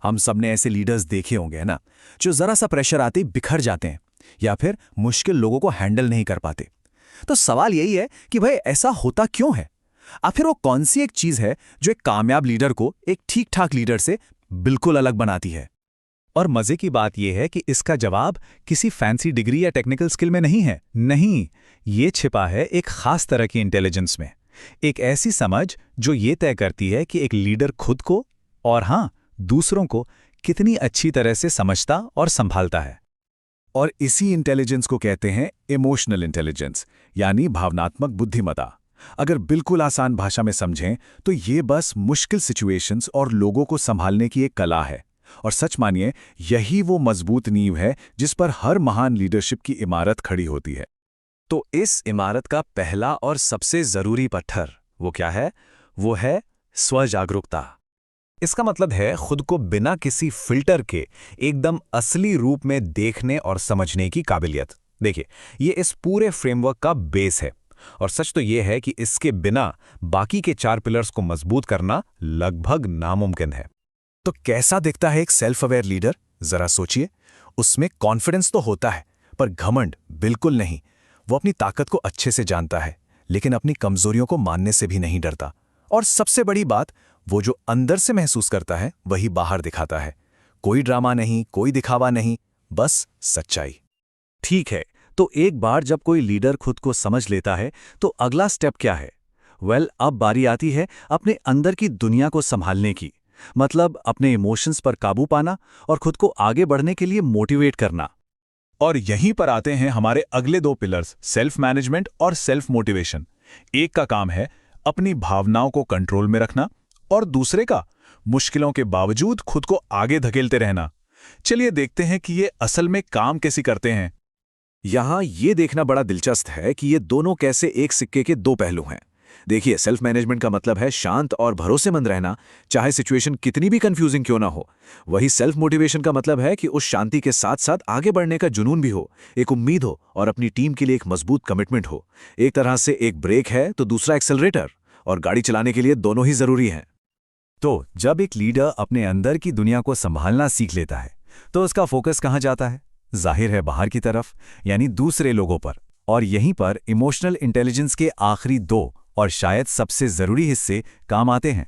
हम सबने ऐसे लीडर्स देखे होंगे, है ना, जो जरा सा प्रेशर आते ही बिखर जाते हैं या फिर मुश्किल लोगों को हैंडल नहीं कर पाते। तो सवाल यही है कि भाई ऐसा होता क्यों है? आखिर वो कौन सी एक चीज है जो एक कामयाब लीडर को एक ठीक-ठाक लीडर से बिल्कुल अलग बनाती है? और मजे की बात यह है कि इसका जवाब किसी फैंसी डिग्री या टेक्निकल स्किल में नहीं है। नहीं, ये छिपा है एक खास तरह की इंटेलिजेंस में। एक ऐसी समझ जो ये तय करती है कि एक लीडर खुद को और हां, दूसरों को कितनी अच्छी तरह से समझता और संभालता है। और इसी इंटेलिजेंस को कहते हैं इमोशनल इंटेलिजेंस, यानी भावनात्मक बुद्धिमत्ता। अगर बिल्कुल आसान भाषा में समझें तो ये बस मुश्किल सिचुएशंस और लोगों को संभालने की एक कला है। और सच मानिए, यही वो मजबूत नींव है जिस पर हर महान लीडरशिप की इमारत खड़ी होती है। तो इस इमारत का पहला और सबसे जरूरी पत्थर वो क्या है? वो है स्वजागरूकता। इसका मतलब है खुद को बिना किसी फिल्टर के एकदम असली रूप में देखने और समझने की काबिलियत। देखिए, ये इस पूरे फ्रेमवर्क का बेस है। और सच तो ये है कि इसके बिना बाकी के 4 पिलर्स को मजबूत करना लगभग नामुमकिन है। तो कैसा दिखता है एक सेल्फ अवेयर लीडर? जरा सोचिए। उसमें कॉन्फिडेंस तो होता है, पर घमंड बिल्कुल नहीं। वो अपनी ताकत को अच्छे से जानता है, लेकिन अपनी कमजोरियों को मानने से भी नहीं डरता। और सबसे बड़ी बात, वो जो अंदर से महसूस करता है वही बाहर दिखाता है। कोई ड्रामा नहीं, कोई दिखावा नहीं, बस सच्चाई। ठीक है, तो एक बार जब कोई लीडर खुद को समझ लेता है तो अगला स्टेप क्या है? अब बारी आती है अपने अंदर की दुनिया को संभालने की। मतलब अपने इमोशंस पर काबू पाना और खुद को आगे बढ़ने के लिए मोटिवेट करना। और यहीं पर आते हैं हमारे अगले 2 पिलर्स, सेल्फ मैनेजमेंट और सेल्फ मोटिवेशन। एक का काम है अपनी भावनाओं को कंट्रोल में रखना और दूसरे का मुश्किलों के बावजूद खुद को आगे धकेलते रहना। चलिए देखते हैं कि ये असल में काम कैसे करते हैं। यहां ये देखना बड़ा दिलचस्प है कि ये दोनों कैसे एक सिक्के के 2 पहलू हैं। देखिए, सेल्फ मैनेजमेंट का मतलब है शांत और भरोसेमंद रहना, चाहे सिचुएशन कितनी भी कंफ्यूजिंग क्यों ना हो। वही सेल्फ मोटिवेशन का मतलब है कि उस शांति के साथ साथ आगे बढ़ने का जुनून भी हो, एक उम्मीद हो और अपनी टीम के लिए एक मजबूत कमिटमेंट हो। एक तरह से एक ब्रेक है तो दूसरा एक्सेलरेटर, और गाड़ी चलाने के लिए दोनों ही जरूरी हैं। तो जब एक लीडर अपने अंदर की दुनिया को संभालना सीख लेता है तो उसका फोकस कहाँ जाता है? जाहिर है बाहर की तरफ, यानी दूसरे लोगों पर। और यहीं पर इमोशनल इंटेलिजेंस के आखिरी 2 और शायद सबसे जरूरी हिस्से काम आते हैं।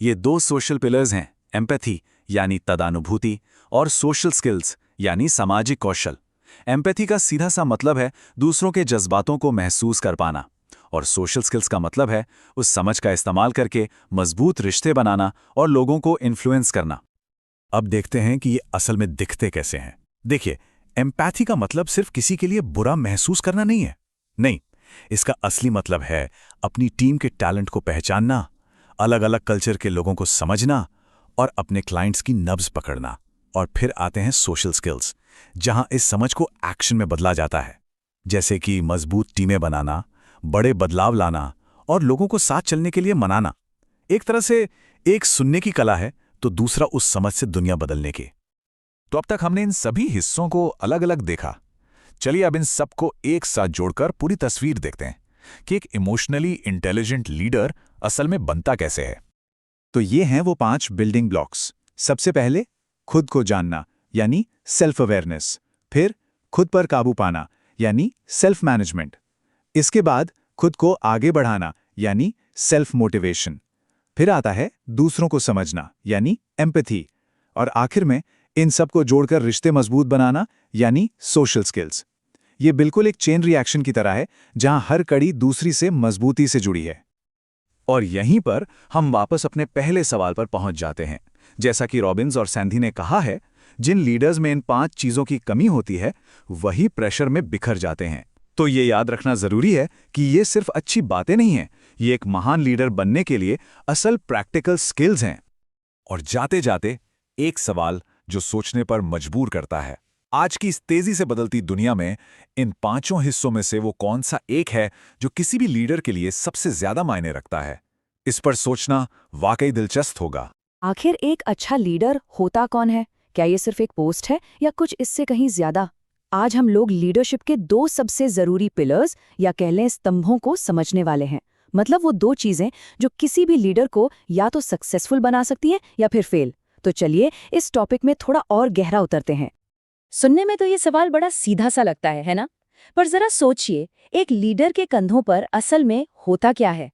ये 2 सोशल पिलर्स हैं, एम्पैथी यानी तदानुभूति और सोशल स्किल्स यानी सामाजिक कौशल। एम्पैथी का सीधा सा मतलब है दूसरों के जज्बातों को महसूस कर पाना, और सोशल स्किल्स का मतलब है उस समझ का इस्तेमाल करके मजबूत रिश्ते बनाना और लोगों को इन्फ्लुएंस करना। अब देखते हैं कि ये असल में दिखते कैसे हैं। देखिए, एम्पैथी का मतलब सिर्फ किसी के लिए बुरा महसूस करना नहीं है। नहीं, इसका असली मतलब है अपनी टीम के टैलेंट को पहचानना, अलग अलग कल्चर के लोगों को समझना और अपने क्लाइंट्स की नब्ज पकड़ना। और फिर आते हैं सोशल स्किल्स, जहां इस समझ को एक्शन में बदला जाता है, जैसे कि मजबूत टीमें बनाना, बड़े बदलाव लाना और लोगों को साथ चलने के लिए मनाना। एक तरह से एक सुनने की कला है तो दूसरा उस समझ से दुनिया बदलने की। तो अब तक हमने इन सभी हिस्सों को अलग अलग देखा। चलिए अब इन सबको एक साथ जोड़कर पूरी तस्वीर देखते हैं कि एक इमोशनली इंटेलिजेंट लीडर असल में बनता कैसे है। तो ये हैं वो 5 बिल्डिंग ब्लॉक्स। सबसे पहले खुद को जानना यानी सेल्फ अवेयरनेस, फिर खुद पर काबू पाना यानी सेल्फ मैनेजमेंट, इसके बाद खुद को आगे बढ़ाना यानी सेल्फ मोटिवेशन, फिर आता है दूसरों को समझना यानी एम्पैथी, और आखिर में इन सब को जोड़कर रिश्ते मजबूत बनाना यानी सोशल स्किल्स। ये बिल्कुल एक चेन रिएक्शन की तरह है जहां हर कड़ी दूसरी से मजबूती से जुड़ी है। और यहीं पर हम वापस अपने पहले सवाल पर पहुंच जाते हैं। जैसा कि रॉबिन्स और सैंधी ने कहा है, जिन लीडर्स में इन 5 चीजों की कमी होती है वही प्रेशर में बिखर जाते हैं। तो ये याद रखना जरूरी है कि ये सिर्फ अच्छी बातें नहीं हैं, ये एक महान लीडर बनने के लिए असल प्रैक्टिकल स्किल्स हैं। और जाते जाते एक सवाल जो सोचने पर मजबूर करता है, आज की इस तेजी से बदलती दुनिया में इन 5 हिस्सों में से वो कौन सा एक है जो किसी भी लीडर के लिए सबसे ज्यादा मायने रखता है? इस पर सोचना वाकई दिलचस्प होगा। आखिर एक अच्छा लीडर होता कौन है? क्या ये सिर्फ एक पोस्ट है या कुछ इससे कहीं ज्यादा? आज हम लोग लीडरशिप के 2 सबसे जरूरी पिलर्स या कह लें स्तंभों को समझने वाले हैं। मतलब वो 2 चीजें जो किसी भी लीडर को या तो सक्सेसफुल बना सकती हैं या फिर फेल। तो चलिए इस टॉपिक में थोड़ा और गहरा उतरते हैं। सुनने में तो ये सवाल बड़ा सीधा सा लगता है ना? पर जरा सोचिए, एक लीडर के कंधों पर असल में होता क्या है?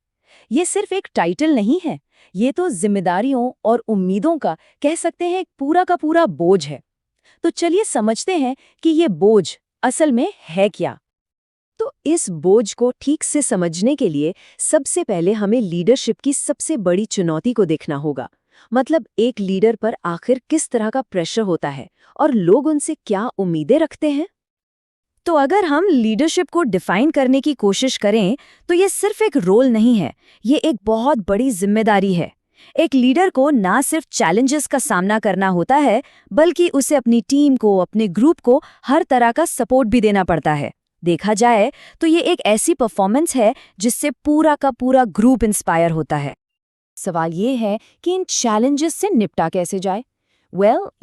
ये सिर्फ एक टाइटल नहीं है, ये तो जिम्मेदारियों और उम्मीदों का कह सकते हैं एक पूरा का पूरा बोझ है। तो चलिए समझते हैं कि ये बोझ असल में है क्या। तो इस बोझ को ठीक से समझने के लिए सबसे पहले हमें लीडरशिप की सबसे बड़ी चुनौती को देखना होगा। मतलब एक लीडर पर आखिर किस तरह का प्रेशर होता है और लोग उनसे क्या उम्मीदें रखते हैं। तो अगर हम लीडरशिप को डिफाइन करने की कोशिश करें तो ये सिर्फ एक रोल नहीं है, ये एक बहुत बड़ी जिम्मेदारी है। एक लीडर को ना सिर्फ चैलेंजेस का सामना करना होता है, बल्कि उसे अपनी टीम को, अपने ग्रुप को हर तरह का सपोर्ट भी देना पड़ता है। देखा जाए तो ये एक ऐसी परफॉर्मेंस है जिससे पूरा का पूरा ग्रुप इंस्पायर होता है। सवाल ये है कि इन चैलेंजेस से निपटा कैसे जाए।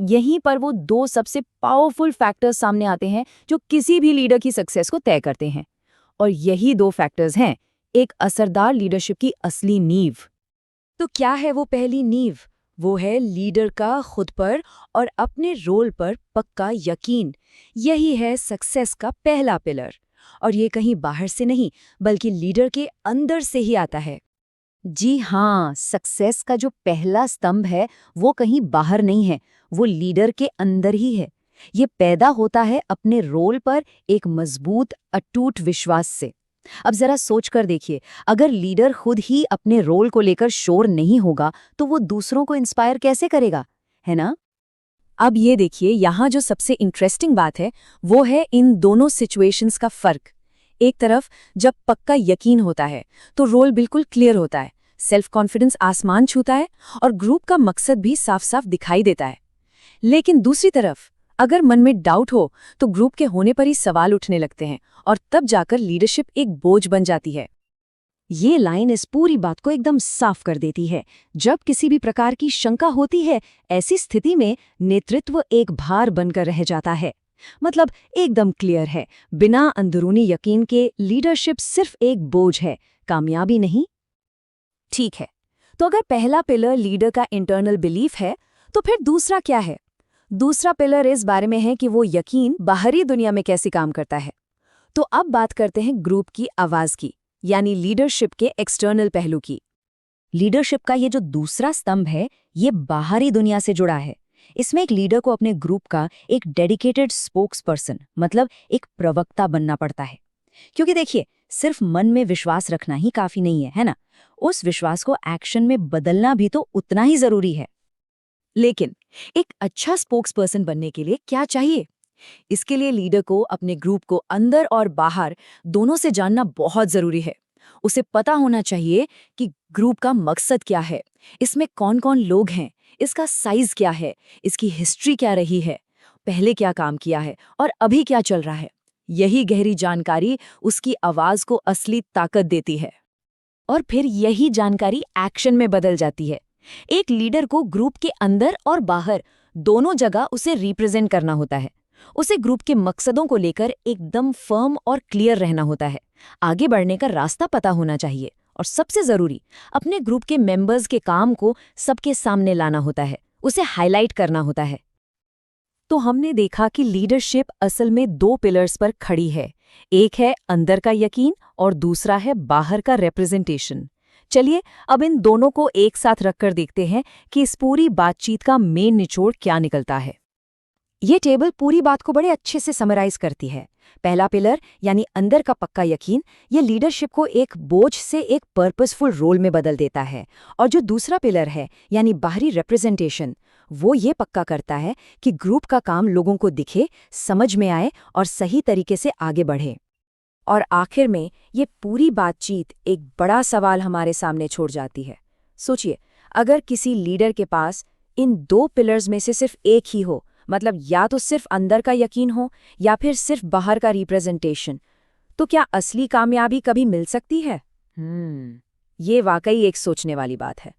यहीं पर वो 2 सबसे पावरफुल फैक्टर्स सामने आते हैं जो किसी भी लीडर की सक्सेस को तय करते हैं। और यही 2 फैक्टर्स हैं एक असरदार लीडरशिप की असली नींव। तो क्या है वो पहली नींव? वो है लीडर का खुद पर और अपने रोल पर पक्का यकीन। यही है सक्सेस का पहला पिलर। और ये कहीं बाहर से नहीं, बल्कि लीडर के अंदर से ही आता है। जी हाँ, सक्सेस का जो पहला स्तंभ है वो कहीं बाहर नहीं है, वो लीडर के अंदर ही है। ये पैदा होता है अपने रोल पर एक मजबूत अटूट विश्वास से। अब जरा सोच कर देखिए, अगर लीडर खुद ही अपने रोल को लेकर श्योर नहीं होगा तो वो दूसरों को इंस्पायर कैसे करेगा, है ना? अब ये देखिए, यहाँ जो सबसे इंटरेस्टिंग बात है वो है इन दोनों सिचुएशंस का फर्क। एक तरफ जब पक्का यकीन होता है तो रोल बिल्कुल क्लियर होता है, सेल्फ कॉन्फिडेंस आसमान छूता है और ग्रुप का मकसद भी साफ साफ दिखाई देता है। लेकिन दूसरी तरफ अगर मन में डाउट हो तो ग्रुप के होने पर ही सवाल उठने लगते हैं और तब जाकर लीडरशिप एक बोझ बन जाती है। ये लाइन इस पूरी बात को एकदम साफ कर देती है। जब किसी भी प्रकार की शंका होती है, ऐसी स्थिति में नेतृत्व एक भार बनकर रह जाता है। मतलब एकदम क्लियर है, बिना अंदरूनी यकीन के लीडरशिप सिर्फ एक बोझ है, कामयाबी नहीं। ठीक है, तो अगर पहला पिलर लीडर का इंटरनल बिलीफ है तो फिर दूसरा क्या है? दूसरा पिलर इस बारे में है कि वो यकीन बाहरी दुनिया में कैसे काम करता है। तो अब बात करते हैं ग्रुप की आवाज की, यानी लीडरशिप के एक्सटर्नल पहलू की। लीडरशिप का ये जो दूसरा स्तंभ है ये बाहरी दुनिया से जुड़ा है। इसमें एक लीडर को अपने ग्रुप का एक डेडिकेटेड स्पोक्सपर्सन, मतलब एक प्रवक्ता बनना पड़ता है। क्योंकि देखिए, सिर्फ मन में विश्वास रखना ही काफी नहीं है ना? उस विश्वास को एक्शन में बदलना भी तो उतना ही जरूरी है। लेकिन एक अच्छा स्पोक्सपर्सन बनने के लिए क्या चाहिए? इसके लिए लीडर को अपने ग्रुप को अंदर और बाहर दोनों से जानना बहुत जरूरी है। उसे पता होना चाहिए कि ग्रुप का मकसद क्या है, इसमें कौन कौन लोग हैं, इसका साइज क्या है, इसकी हिस्ट्री क्या रही है, पहले क्या काम किया है और अभी क्या चल रहा है। यही गहरी जानकारी उसकी आवाज को असली ताकत देती है और फिर यही जानकारी एक्शन में बदल जाती है। एक लीडर को ग्रुप के अंदर और बाहर दोनों जगह उसे रिप्रेजेंट करना होता है। उसे ग्रुप के मकसदों को लेकर एकदम फर्म और क्लियर रहना होता है। आगे बढ़ने का रास्ता पता होना चाहिए और सबसे जरूरी, अपने ग्रुप के मेंबर्स के काम को सबके सामने लाना होता है, उसे हाईलाइट करना होता है। तो हमने देखा कि लीडरशिप असल में 2 पिलर्स पर खड़ी है। एक है अंदर का यकीन और दूसरा है बाहर का रिप्रेजेंटेशन। चलिए अब इन दोनों को एक साथ रखकर देखते हैं कि इस पूरी बातचीत का मेन निचोड़ क्या निकलता है। ये टेबल पूरी बात को बड़े अच्छे से समराइज करती है। पहला पिलर यानी अंदर का पक्का यकीन, ये लीडरशिप को एक बोझ से एक पर्पसफुल रोल में बदल देता है। और जो दूसरा पिलर है यानी बाहरी रिप्रेजेंटेशन, वो ये पक्का करता है कि ग्रुप का काम लोगों को दिखे, समझ में आए और सही तरीके से आगे बढ़े। और आखिर में ये पूरी बातचीत एक बड़ा सवाल हमारे सामने छोड़ जाती है। सोचिए, अगर किसी लीडर के पास इन दो पिलर्स में से सिर्फ एक ही हो, मतलब या तो सिर्फ अंदर का यकीन हो या फिर सिर्फ बाहर का रिप्रेजेंटेशन, तो क्या असली कामयाबी कभी मिल सकती है? ये वाकई एक सोचने वाली बात है।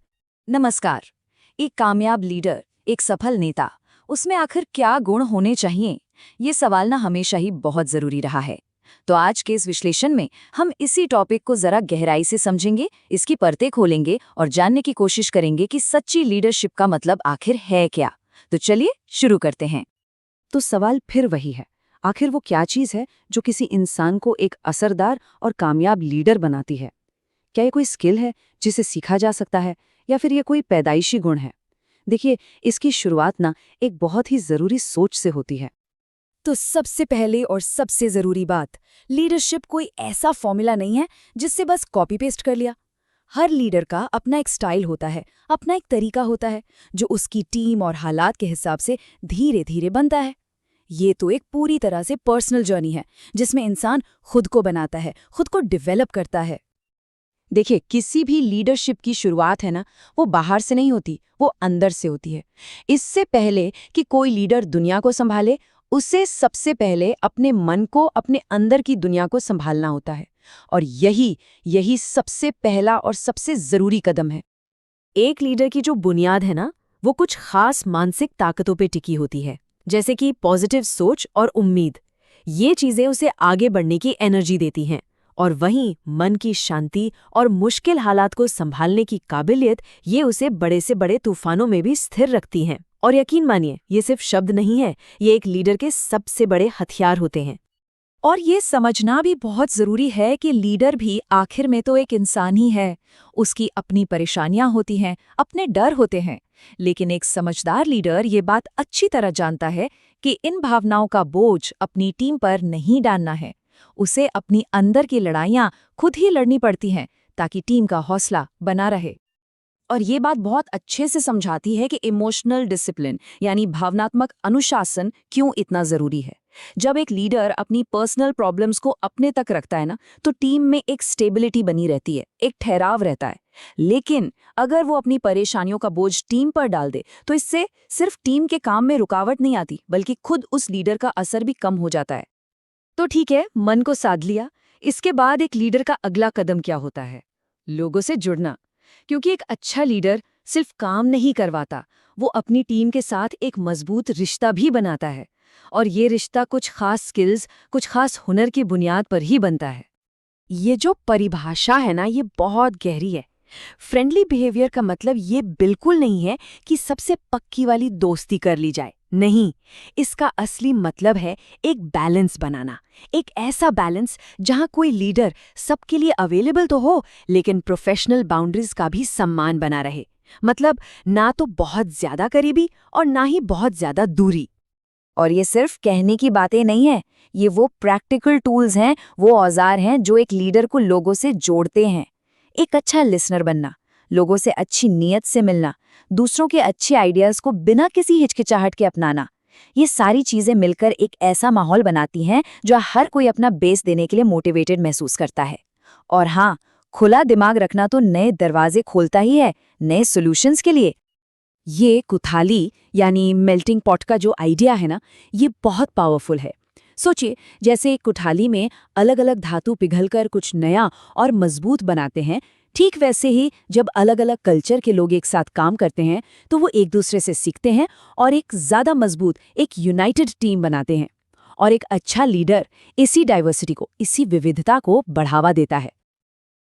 नमस्कार। एक कामयाब लीडर, एक सफल नेता, उसमें आखिर क्या गुण होने चाहिए? ये सवाल ना हमेशा ही बहुत जरूरी रहा है। तो आज के इस विश्लेषण में हम इसी टॉपिक को जरा गहराई से समझेंगे, इसकी परतें खोलेंगे और जानने की कोशिश करेंगे कि सच्ची लीडरशिप का मतलब आखिर है क्या। तो चलिए शुरू करते हैं। तो सवाल फिर वही है, आखिर वो क्या चीज़ है जो किसी इंसान को एक असरदार और कामयाब लीडर बनाती है? क्या ये कोई स्किल है जिसे सीखा जा सकता है, या फिर ये कोई पैदाइशी गुण है? देखिए, इसकी शुरुआत ना एक बहुत ही ज़रूरी सोच से होती है। तो सबसे पहले और सबसे जरूरी बात, लीडरशिप कोई ऐसा फॉर्मूला नहीं है जिससे बस कॉपी पेस्ट कर लिया। हर लीडर का अपना एक स्टाइल होता है, अपना एक तरीका होता है, जो उसकी टीम और हालात के हिसाब से धीरे धीरे बनता है। ये तो एक पूरी तरह से पर्सनल जर्नी है, जिसमें इंसान खुद को बनाता है, खुद को डेवलप करता है। देखिए, किसी भी लीडरशिप की शुरुआत है ना, वो बाहर से नहीं होती, वो अंदर से होती है। इससे पहले कि कोई लीडर दुनिया को संभाले, उसे सबसे पहले अपने मन को, अपने अंदर की दुनिया को संभालना होता है। और यही सबसे पहला और सबसे जरूरी कदम है। एक लीडर की जो बुनियाद है ना, वो कुछ खास मानसिक ताकतों पे टिकी होती है, जैसे कि पॉजिटिव सोच और उम्मीद। ये चीजें उसे आगे बढ़ने की एनर्जी देती हैं। और वहीं मन की शांति और मुश्किल हालात को संभालने की काबिलियत, ये उसे बड़े से बड़े तूफानों में भी स्थिर रखती हैं। और यकीन मानिए, ये सिर्फ शब्द नहीं है, ये एक लीडर के सबसे बड़े हथियार होते हैं। और ये समझना भी बहुत जरूरी है कि लीडर भी आखिर में तो एक इंसान ही है। उसकी अपनी परेशानियां होती हैं, अपने डर होते हैं। लेकिन एक समझदार लीडर ये बात अच्छी तरह जानता है कि इन भावनाओं का बोझ अपनी टीम पर नहीं डालना है। उसे अपनी अंदर की लड़ाइयां खुद ही लड़नी पड़ती हैं, ताकि टीम का हौसला बना रहे। और ये बात बहुत अच्छे से समझाती है कि इमोशनल डिसिप्लिन यानी भावनात्मक अनुशासन क्यों इतना जरूरी है। जब एक लीडर अपनी पर्सनल प्रॉब्लम्स को अपने तक रखता है ना, तो टीम में एक स्टेबिलिटी बनी रहती है, एक ठहराव रहता है। लेकिन अगर वो अपनी परेशानियों का बोझ टीम पर डाल दे, तो इससे सिर्फ टीम के काम में रुकावट नहीं आती, बल्कि खुद उस लीडर का असर भी कम हो जाता है। तो ठीक है, मन को साध लिया। इसके बाद एक लीडर का अगला कदम क्या होता है? लोगों से जुड़ना। क्योंकि एक अच्छा लीडर सिर्फ काम नहीं करवाता, वो अपनी टीम के साथ एक मजबूत रिश्ता भी बनाता है। और ये रिश्ता कुछ खास स्किल्स, कुछ खास हुनर की बुनियाद पर ही बनता है। ये जो परिभाषा है ना, ये बहुत गहरी है। फ्रेंडली बिहेवियर का मतलब ये बिल्कुल नहीं है कि सबसे पक्की वाली दोस्ती कर ली जाए। नहीं, इसका असली मतलब है एक बैलेंस बनाना। एक ऐसा बैलेंस जहां कोई लीडर सबके लिए अवेलेबल तो हो, लेकिन प्रोफेशनल बाउंड्रीज का भी सम्मान बना रहे। मतलब ना तो बहुत ज्यादा करीबी और ना ही बहुत ज्यादा दूरी। और ये सिर्फ कहने की बातें नहीं है, ये वो प्रैक्टिकल टूल्स हैं, वो औजार हैं जो एक लीडर को लोगों से जोड़ते हैं। एक अच्छा लिसनर बनना, लोगों से अच्छी नीयत से मिलना, दूसरों के अच्छे आइडियाज को बिना किसी हिचकिचाहट के अपनाना, ये सारी चीजें मिलकर एक ऐसा माहौल बनाती हैं जो हर कोई अपना बेस देने के लिए मोटिवेटेड महसूस करता है। और हाँ, खुला दिमाग रखना तो नए दरवाजे खोलता ही है, नए सॉल्यूशंस के लिए। ये कुथाली यानी मेल्टिंग पॉट का जो आइडिया है ना, ये बहुत पावरफुल है। सोचिए, जैसे एक कुठाली में अलग अलग धातु पिघलकर कुछ नया और मजबूत बनाते हैं, ठीक वैसे ही जब अलग अलग कल्चर के लोग एक साथ काम करते हैं, तो वो एक दूसरे से सीखते हैं और एक ज़्यादा मजबूत, एक यूनाइटेड टीम बनाते हैं। और एक अच्छा लीडर इसी डाइवर्सिटी को, इसी विविधता को बढ़ावा देता है।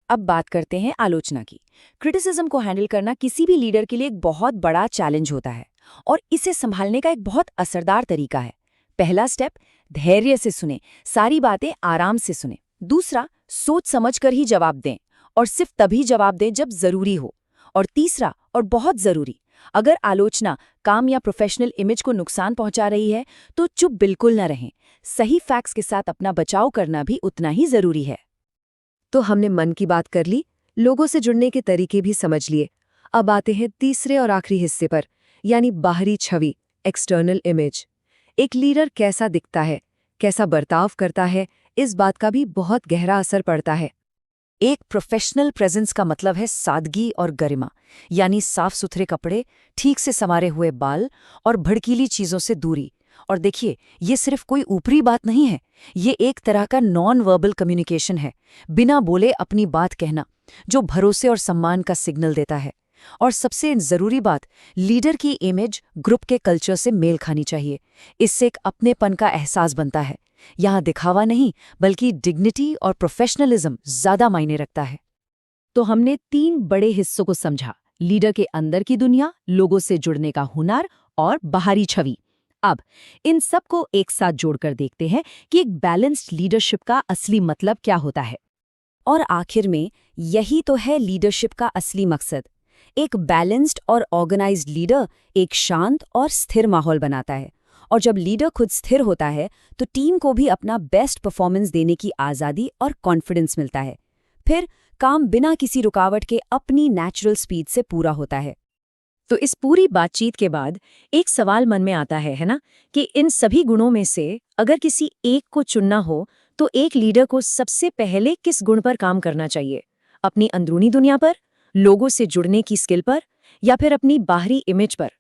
अब बात करते हैं आलोचना की। क्रिटिसिज्म को हैंडल करना किसी भी लीडर के लिए एक बहुत बड़ा चैलेंज होता है, और इसे संभालने का एक बहुत असरदार तरीका है। पहला स्टेप, धैर्य से सुने, सारी बातें आराम से सुने। दूसरा, सोच समझ कर ही जवाब दें। और सिर्फ तभी जवाब दें जब जरूरी हो। और तीसरा और बहुत जरूरी, अगर आलोचना काम या प्रोफेशनल इमेज को नुकसान पहुंचा रही है तो चुप बिल्कुल न रहें। सही फैक्ट्स के साथ अपना बचाव करना भी उतना ही जरूरी है। तो हमने मन की बात कर ली, लोगों से जुड़ने के तरीके भी समझ लिए। अब आते हैं तीसरे और आखिरी हिस्से पर, यानी बाहरी छवि, एक्सटर्नल इमेज। एक लीडर कैसा दिखता है, कैसा बर्ताव करता है, इस बात का भी बहुत गहरा असर पड़ता है। एक प्रोफेशनल प्रेजेंस का मतलब है सादगी और गरिमा, यानी साफ सुथरे कपड़े, ठीक से संवारे हुए बाल और भड़कीली चीजों से दूरी। और देखिए, ये सिर्फ कोई ऊपरी बात नहीं है, ये एक तरह का नॉन वर्बल कम्युनिकेशन है, बिना बोले अपनी बात कहना, जो भरोसे और सम्मान का सिग्नल देता है। और सबसे जरूरी बात, लीडर की इमेज ग्रुप के कल्चर से मेल खानी चाहिए। इससे एक अपनेपन का एहसास बनता है। यहाँ दिखावा नहीं, बल्कि डिग्निटी और प्रोफेशनलिज्म ज्यादा मायने रखता है। तो हमने 3 बड़े हिस्सों को समझा, लीडर के अंदर की दुनिया, लोगों से जुड़ने का हुनर और बाहरी छवि। अब इन सब को एक साथ जोड़कर देखते हैं कि एक बैलेंस्ड लीडरशिप का असली मतलब क्या होता है। और आखिर में यही तो है लीडरशिप का असली मकसद। एक बैलेंस्ड और ऑर्गेनाइज्ड लीडर एक शांत और स्थिर माहौल बनाता है। और जब लीडर खुद स्थिर होता है तो टीम को भी अपना बेस्ट परफॉर्मेंस देने की आज़ादी और कॉन्फिडेंस मिलता है। फिर काम बिना किसी रुकावट के अपनी नेचुरल स्पीड से पूरा होता है। तो इस पूरी बातचीत के बाद एक सवाल मन में आता है ना, कि इन सभी गुणों में से अगर किसी एक को चुनना हो तो एक लीडर को सबसे पहले किस गुण पर काम करना चाहिए? अपनी अंदरूनी दुनिया पर, लोगों से जुड़ने की स्किल पर, या फिर अपनी बाहरी इमेज पर?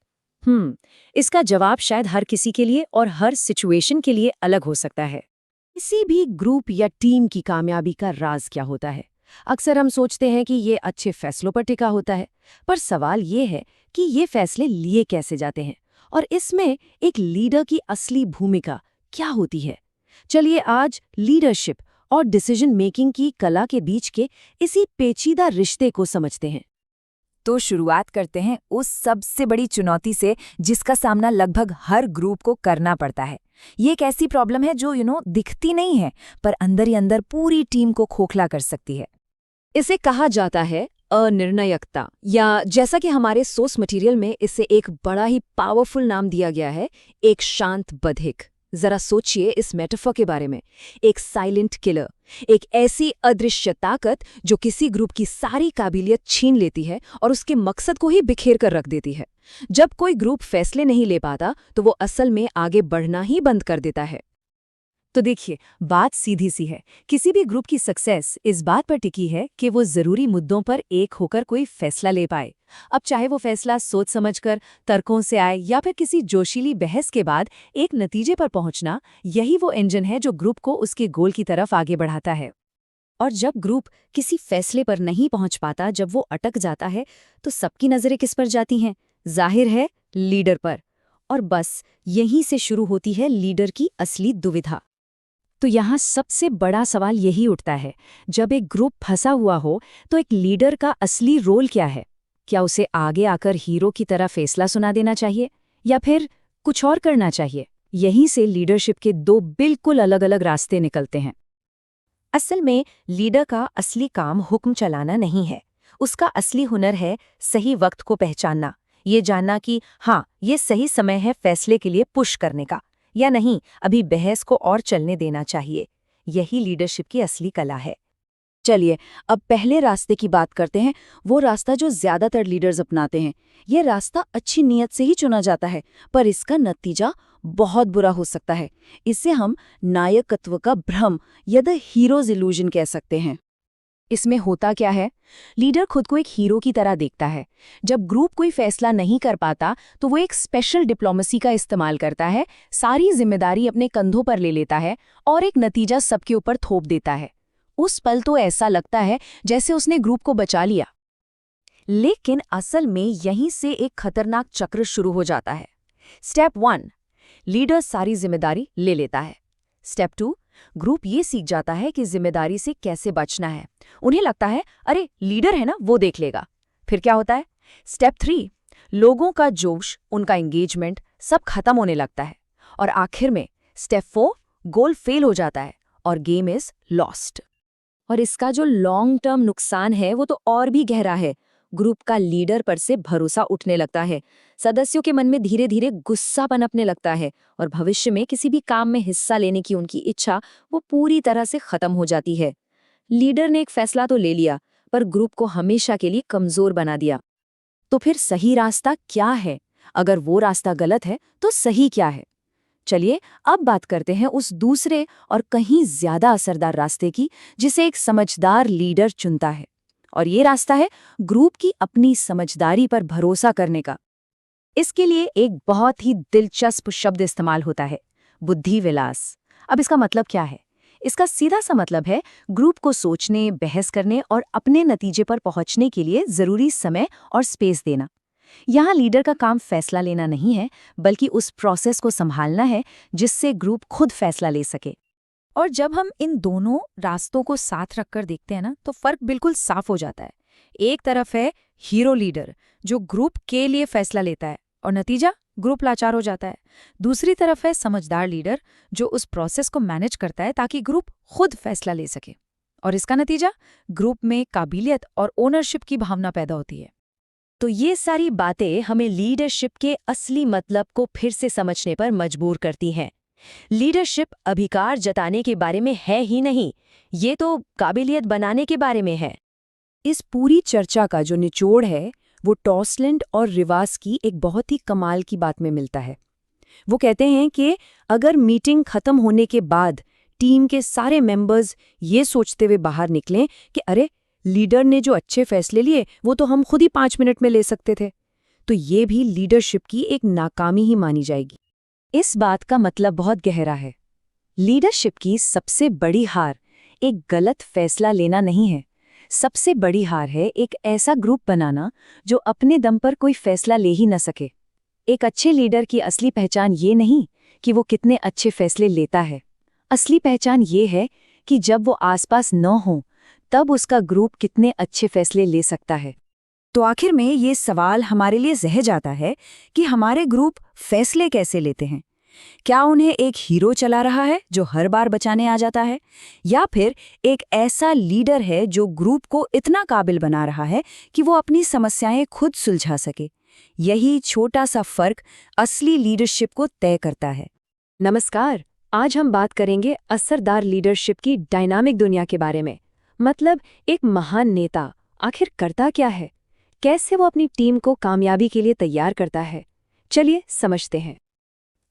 इसका जवाब शायद हर किसी के लिए और हर सिचुएशन के लिए अलग हो सकता है। किसी भी ग्रुप या टीम की कामयाबी का राज क्या होता है? अक्सर हम सोचते हैं कि ये अच्छे फैसलों पर टिका होता है, पर सवाल ये है कि ये फैसले लिए कैसे जाते हैं और इसमें एक लीडर की असली भूमिका क्या होती है। चलिए आज लीडरशिप और डिसीजन मेकिंग की कला के बीच के इसी पेचीदा रिश्ते को समझते हैं। तो शुरुआत करते हैं उस सबसे बड़ी चुनौती से जिसका सामना लगभग हर ग्रुप को करना पड़ता है। ये एक ऐसी प्रॉब्लम है जो दिखती नहीं है, पर अंदर ही अंदर पूरी टीम को खोखला कर सकती है। इसे कहा जाता है अनिर्णायकता, या जैसा कि हमारे सोर्स मटेरियल में इसे एक बड़ा ही पावरफुल नाम दिया गया है, एक शांत बधिक। जरा सोचिए इस मेटाफर के बारे में। एक साइलेंट किलर, एक ऐसी अदृश्य ताकत जो किसी ग्रुप की सारी काबिलियत छीन लेती है और उसके मकसद को ही बिखेर कर रख देती है। जब कोई ग्रुप फैसले नहीं ले पाता तो वो असल में आगे बढ़ना ही बंद कर देता है। तो देखिए, बात सीधी सी है, किसी भी ग्रुप की सक्सेस इस बात पर टिकी है कि वो जरूरी मुद्दों पर एक होकर कोई फैसला ले पाए। अब चाहे वो फैसला सोच समझकर, तर्कों से आए, या फिर किसी जोशीली बहस के बाद एक नतीजे पर पहुंचना, यही वो इंजन है जो ग्रुप को उसके गोल की तरफ आगे बढ़ाता है। और जब ग्रुप किसी फैसले पर नहीं पहुंच पाता, जब वो अटक जाता है, तो सबकी नजरें किस पर जाती हैं? जाहिर है, लीडर पर। और बस यहीं से शुरू होती है लीडर की असली दुविधा। तो यहाँ सबसे बड़ा सवाल यही उठता है, जब एक ग्रुप फंसा हुआ हो तो एक लीडर का असली रोल क्या है? क्या उसे आगे आकर हीरो की तरह फैसला सुना देना चाहिए, या फिर कुछ और करना चाहिए? यहीं से लीडरशिप के 2 बिल्कुल अलग अलग रास्ते निकलते हैं। असल में लीडर का असली काम हुक्म चलाना नहीं है। उसका असली हुनर है सही वक्त को पहचानना, ये जानना कि हाँ, ये सही समय है फैसले के लिए पुश करने का, या नहीं, अभी बहस को और चलने देना चाहिए। यही लीडरशिप की असली कला है। चलिए अब पहले रास्ते की बात करते हैं, वो रास्ता जो ज्यादातर लीडर्स अपनाते हैं। ये रास्ता अच्छी नीयत से ही चुना जाता है, पर इसका नतीजा बहुत बुरा हो सकता है। इसे हम नायकत्व का भ्रम या द हीरोज इल्यूजन कह सकते हैं। इसमें होता क्या है? लीडर खुद को एक हीरो की तरह देखता है। जब ग्रुप कोई फैसला नहीं कर पाता तो वो एक स्पेशल डिप्लोमेसी का इस्तेमाल करता है, सारी जिम्मेदारी अपने कंधों पर ले लेता है और एक नतीजा सबके ऊपर थोप देता है। उस पल तो ऐसा लगता है जैसे उसने ग्रुप को बचा लिया, लेकिन असल में यहीं से एक खतरनाक चक्र शुरू हो जाता है। स्टेप 1, लीडर सारी जिम्मेदारी ले लेता है। स्टेप 2, ग्रुप ये सीख जाता है कि जिम्मेदारी से कैसे बचना है। उन्हें लगता है अरे लीडर है ना, वो देख लेगा। फिर क्या होता है? स्टेप 3, लोगों का जोश, उनका एंगेजमेंट सब खत्म होने लगता है। और आखिर में स्टेप 4, गोल फेल हो जाता है और गेम इज लॉस्ट। और इसका जो लॉन्ग टर्म नुकसान है वो तो और भी गहरा है। ग्रुप का लीडर पर से भरोसा उठने लगता है, सदस्यों के मन में धीरे धीरे गुस्सा पनपने लगता है और भविष्य में किसी भी काम में हिस्सा लेने की उनकी इच्छा वो पूरी तरह से खत्म हो जाती है। लीडर ने एक फैसला तो ले लिया, पर ग्रुप को हमेशा के लिए कमजोर बना दिया। तो फिर सही रास्ता क्या है? अगर वो रास्ता गलत है तो सही क्या है? चलिए अब बात करते हैं उस दूसरे और कहीं ज्यादा असरदार रास्ते की, जिसे एक समझदार लीडर चुनता है। और ये रास्ता है ग्रुप की अपनी समझदारी पर भरोसा करने का। इसके लिए एक बहुत ही दिलचस्प शब्द इस्तेमाल होता है, बुद्धि विलास। अब इसका मतलब क्या है? इसका सीधा सा मतलब है ग्रुप को सोचने, बहस करने और अपने नतीजे पर पहुंचने के लिए जरूरी समय और स्पेस देना। यहाँ लीडर का काम फैसला लेना नहीं है, बल्कि उस प्रोसेस को संभालना है जिससे ग्रुप खुद फैसला ले सके। और जब हम इन दोनों रास्तों को साथ रखकर देखते हैं ना, तो फर्क बिल्कुल साफ हो जाता है। एक तरफ है हीरो लीडर जो ग्रुप के लिए फैसला लेता है और नतीजा ग्रुप लाचार हो जाता है। दूसरी तरफ है समझदार लीडर जो उस प्रोसेस को मैनेज करता है ताकि ग्रुप खुद फैसला ले सके, और इसका नतीजा ग्रुप में काबिलियत और ओनरशिप की भावना पैदा होती है। तो ये सारी बातें हमें लीडरशिप के असली मतलब को फिर से समझने पर मजबूर करती हैं। लीडरशिप अधिकार जताने के बारे में है ही नहीं, ये तो काबिलियत बनाने के बारे में है। इस पूरी चर्चा का जो निचोड़ है वो टॉसलैंड और रिवास की एक बहुत ही कमाल की बात में मिलता है। वो कहते हैं कि अगर मीटिंग खत्म होने के बाद टीम के सारे मेंबर्स ये सोचते हुए बाहर निकलें कि अरे, लीडर ने जो अच्छे फैसले लिए वो तो हम खुद ही 5 मिनट में ले सकते थे, तो ये भी लीडरशिप की एक नाकामी ही मानी जाएगी। इस बात का मतलब बहुत गहरा है। लीडरशिप की सबसे बड़ी हार एक गलत फैसला लेना नहीं है, सबसे बड़ी हार है एक ऐसा ग्रुप बनाना जो अपने दम पर कोई फैसला ले ही न सके। एक अच्छे लीडर की असली पहचान ये नहीं कि वो कितने अच्छे फैसले लेता है, असली पहचान ये है कि जब वो आसपास न हो तब उसका ग्रुप कितने अच्छे फैसले ले सकता है। तो आखिर में ये सवाल हमारे लिए रह जाता है कि हमारे ग्रुप फैसले कैसे लेते हैं? क्या उन्हें एक हीरो चला रहा है जो हर बार बचाने आ जाता है, या फिर एक ऐसा लीडर है जो ग्रुप को इतना काबिल बना रहा है कि वो अपनी समस्याएं खुद सुलझा सके? यही छोटा सा फर्क असली लीडरशिप को तय करता है। नमस्कार, आज हम बात करेंगे असरदार लीडरशिप की डायनामिक दुनिया के बारे में। मतलब एक महान नेता आखिर करता क्या है, कैसे वो अपनी टीम को कामयाबी के लिए तैयार करता है। चलिए समझते हैं।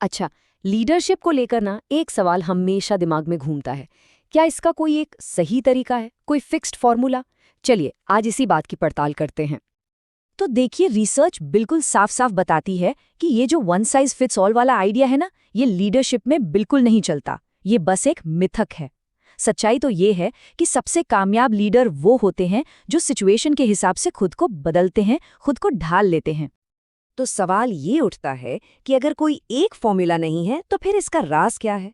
अच्छा, लीडरशिप को लेकर ना एक सवाल हमेशा दिमाग में घूमता है, क्या इसका कोई एक सही तरीका है, कोई फिक्स्ड फॉर्मूला? चलिए आज इसी बात की पड़ताल करते हैं। तो देखिए, रिसर्च बिल्कुल साफ साफ बताती है कि ये जो वन साइज फिट्स ऑल वाला आइडिया है ना, ये लीडरशिप में बिल्कुल नहीं चलता। ये बस एक मिथक है। सच्चाई तो ये है कि सबसे कामयाब लीडर वो होते हैं जो सिचुएशन के हिसाब से खुद को बदलते हैं, खुद को ढाल लेते हैं। तो सवाल ये उठता है कि अगर कोई एक फॉर्मूला नहीं है तो फिर इसका राज क्या है?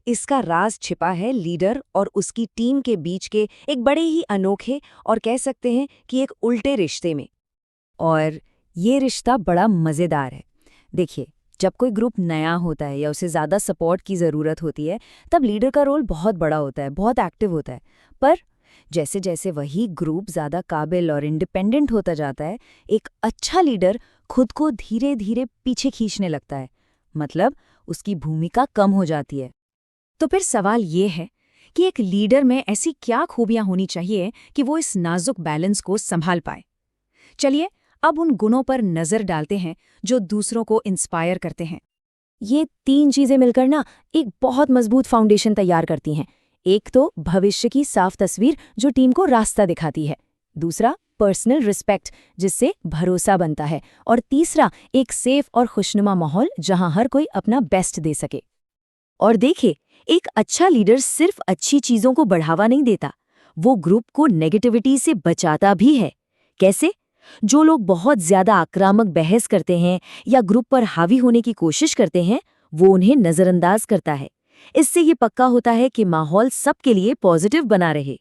इसका राज छिपा है लीडर और उसकी टीम के बीच के एक बड़े ही अनोखे और कह सकते हैं कि एक उल्टे रिश्ते में। और ये रिश्ता बड़ा मज़ेदार है। देखिए, जब कोई ग्रुप नया होता है या उसे ज़्यादा सपोर्ट की ज़रूरत होती है, तब लीडर का रोल बहुत बड़ा होता है, बहुत एक्टिव होता है। पर जैसे जैसे वही ग्रुप ज़्यादा काबिल और इंडिपेंडेंट होता जाता है, एक अच्छा लीडर खुद को धीरे धीरे पीछे खींचने लगता है, मतलब उसकी भूमिका कम हो जाती है। तो फिर सवाल ये है कि एक लीडर में ऐसी क्या खूबियां होनी चाहिए कि वो इस नाजुक बैलेंस को संभाल पाए। चलिए अब उन गुणों पर नज़र डालते हैं जो दूसरों को इंस्पायर करते हैं। ये 3 चीजें मिलकर ना एक बहुत मजबूत फाउंडेशन तैयार करती हैं। एक तो भविष्य की साफ तस्वीर जो टीम को रास्ता दिखाती है, दूसरा पर्सनल रिस्पेक्ट जिससे भरोसा बनता है, और तीसरा एक सेफ और खुशनुमा माहौल जहां हर कोई अपना बेस्ट दे सके। और देखिए, एक अच्छा लीडर सिर्फ अच्छी चीजों को बढ़ावा नहीं देता, वो ग्रुप को नेगेटिविटी से बचाता भी है। कैसे? जो लोग बहुत ज्यादा आक्रामक बहस करते हैं या ग्रुप पर हावी होने की कोशिश करते हैं, वो उन्हें नजरअंदाज करता है। इससे ये पक्का होता है कि माहौल सबके लिए पॉजिटिव बना रहे।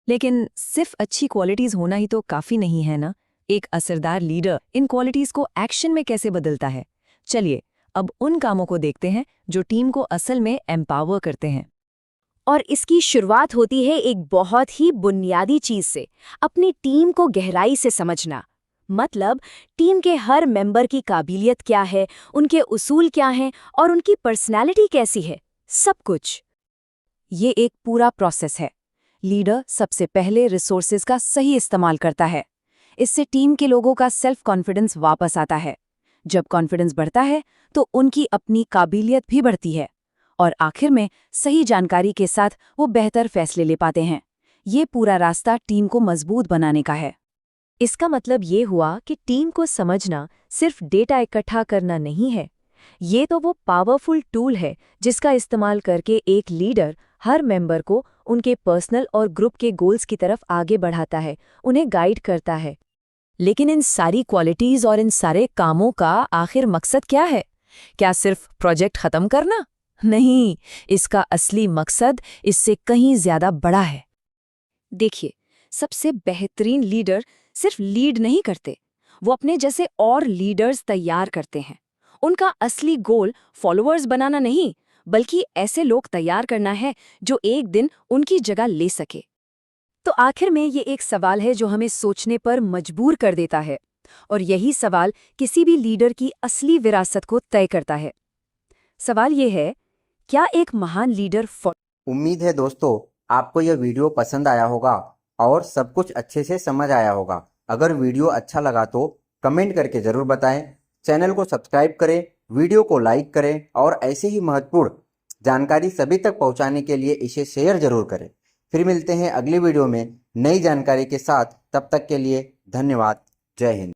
लेकिन सिर्फ अच्छी क्वालिटीज होना ही तो काफी नहीं है ना। एक असरदार लीडर इन क्वालिटीज को एक्शन में कैसे बदलता है? चलिए अब उन कामों को देखते हैं जो टीम को असल में एम्पावर करते हैं। और इसकी शुरुआत होती है एक बहुत ही बुनियादी चीज से, अपनी टीम को गहराई से समझना। मतलब टीम के हर मेंबर की काबिलियत क्या है, उनके उसूल क्या हैं और उनकी पर्सनैलिटी कैसी है, सब कुछ। ये एक पूरा प्रोसेस है। लीडर सबसे पहले रिसोर्सेज का सही इस्तेमाल करता है। इससे टीम के लोगों का सेल्फ कॉन्फिडेंस वापस आता है। जब कॉन्फिडेंस बढ़ता है तो उनकी अपनी काबिलियत भी बढ़ती है और आखिर में सही जानकारी के साथ वो बेहतर फैसले ले पाते हैं। ये पूरा रास्ता टीम को मजबूत बनाने का है। इसका मतलब ये हुआ कि टीम को समझना सिर्फ डेटा इकट्ठा करना नहीं है। ये तो वो पावरफुल टूल है जिसका इस्तेमाल करके एक लीडर हर मेंबर को उनके पर्सनल और ग्रुप के गोल्स की तरफ आगे बढ़ाता है, उन्हें गाइड करता है। लेकिन इन सारी क्वालिटीज और इन सारे कामों का आखिर मकसद क्या है? क्या सिर्फ प्रोजेक्ट खत्म करना? नहीं, इसका असली मकसद इससे कहीं ज्यादा बड़ा है। देखिए, सबसे बेहतरीन लीडर सिर्फ लीड नहीं करते, वो अपने जैसे और लीडर्स तैयार करते हैं। उनका असली गोल फॉलोअर्स बनाना नहीं, बल्कि ऐसे लोग तैयार करना है जो एक दिन उनकी जगह ले सके। तो आखिर में ये एक सवाल है जो हमें सोचने पर मजबूर कर देता है, और यही सवाल किसी भी लीडर की असली विरासत को तय करता है। सवाल ये है, क्या एक महान लीडर उम्मीद है दोस्तों आपको यह वीडियो पसंद आया होगा और सब कुछ अच्छे से समझ आया होगा। अगर वीडियो अच्छा लगा तो कमेंट करके ज़रूर बताएं, चैनल को सब्सक्राइब करें, वीडियो को लाइक करें और ऐसे ही महत्वपूर्ण जानकारी सभी तक पहुंचाने के लिए इसे शेयर जरूर करें। फिर मिलते हैं अगली वीडियो में नई जानकारी के साथ। तब तक के लिए धन्यवाद। जय हिंद।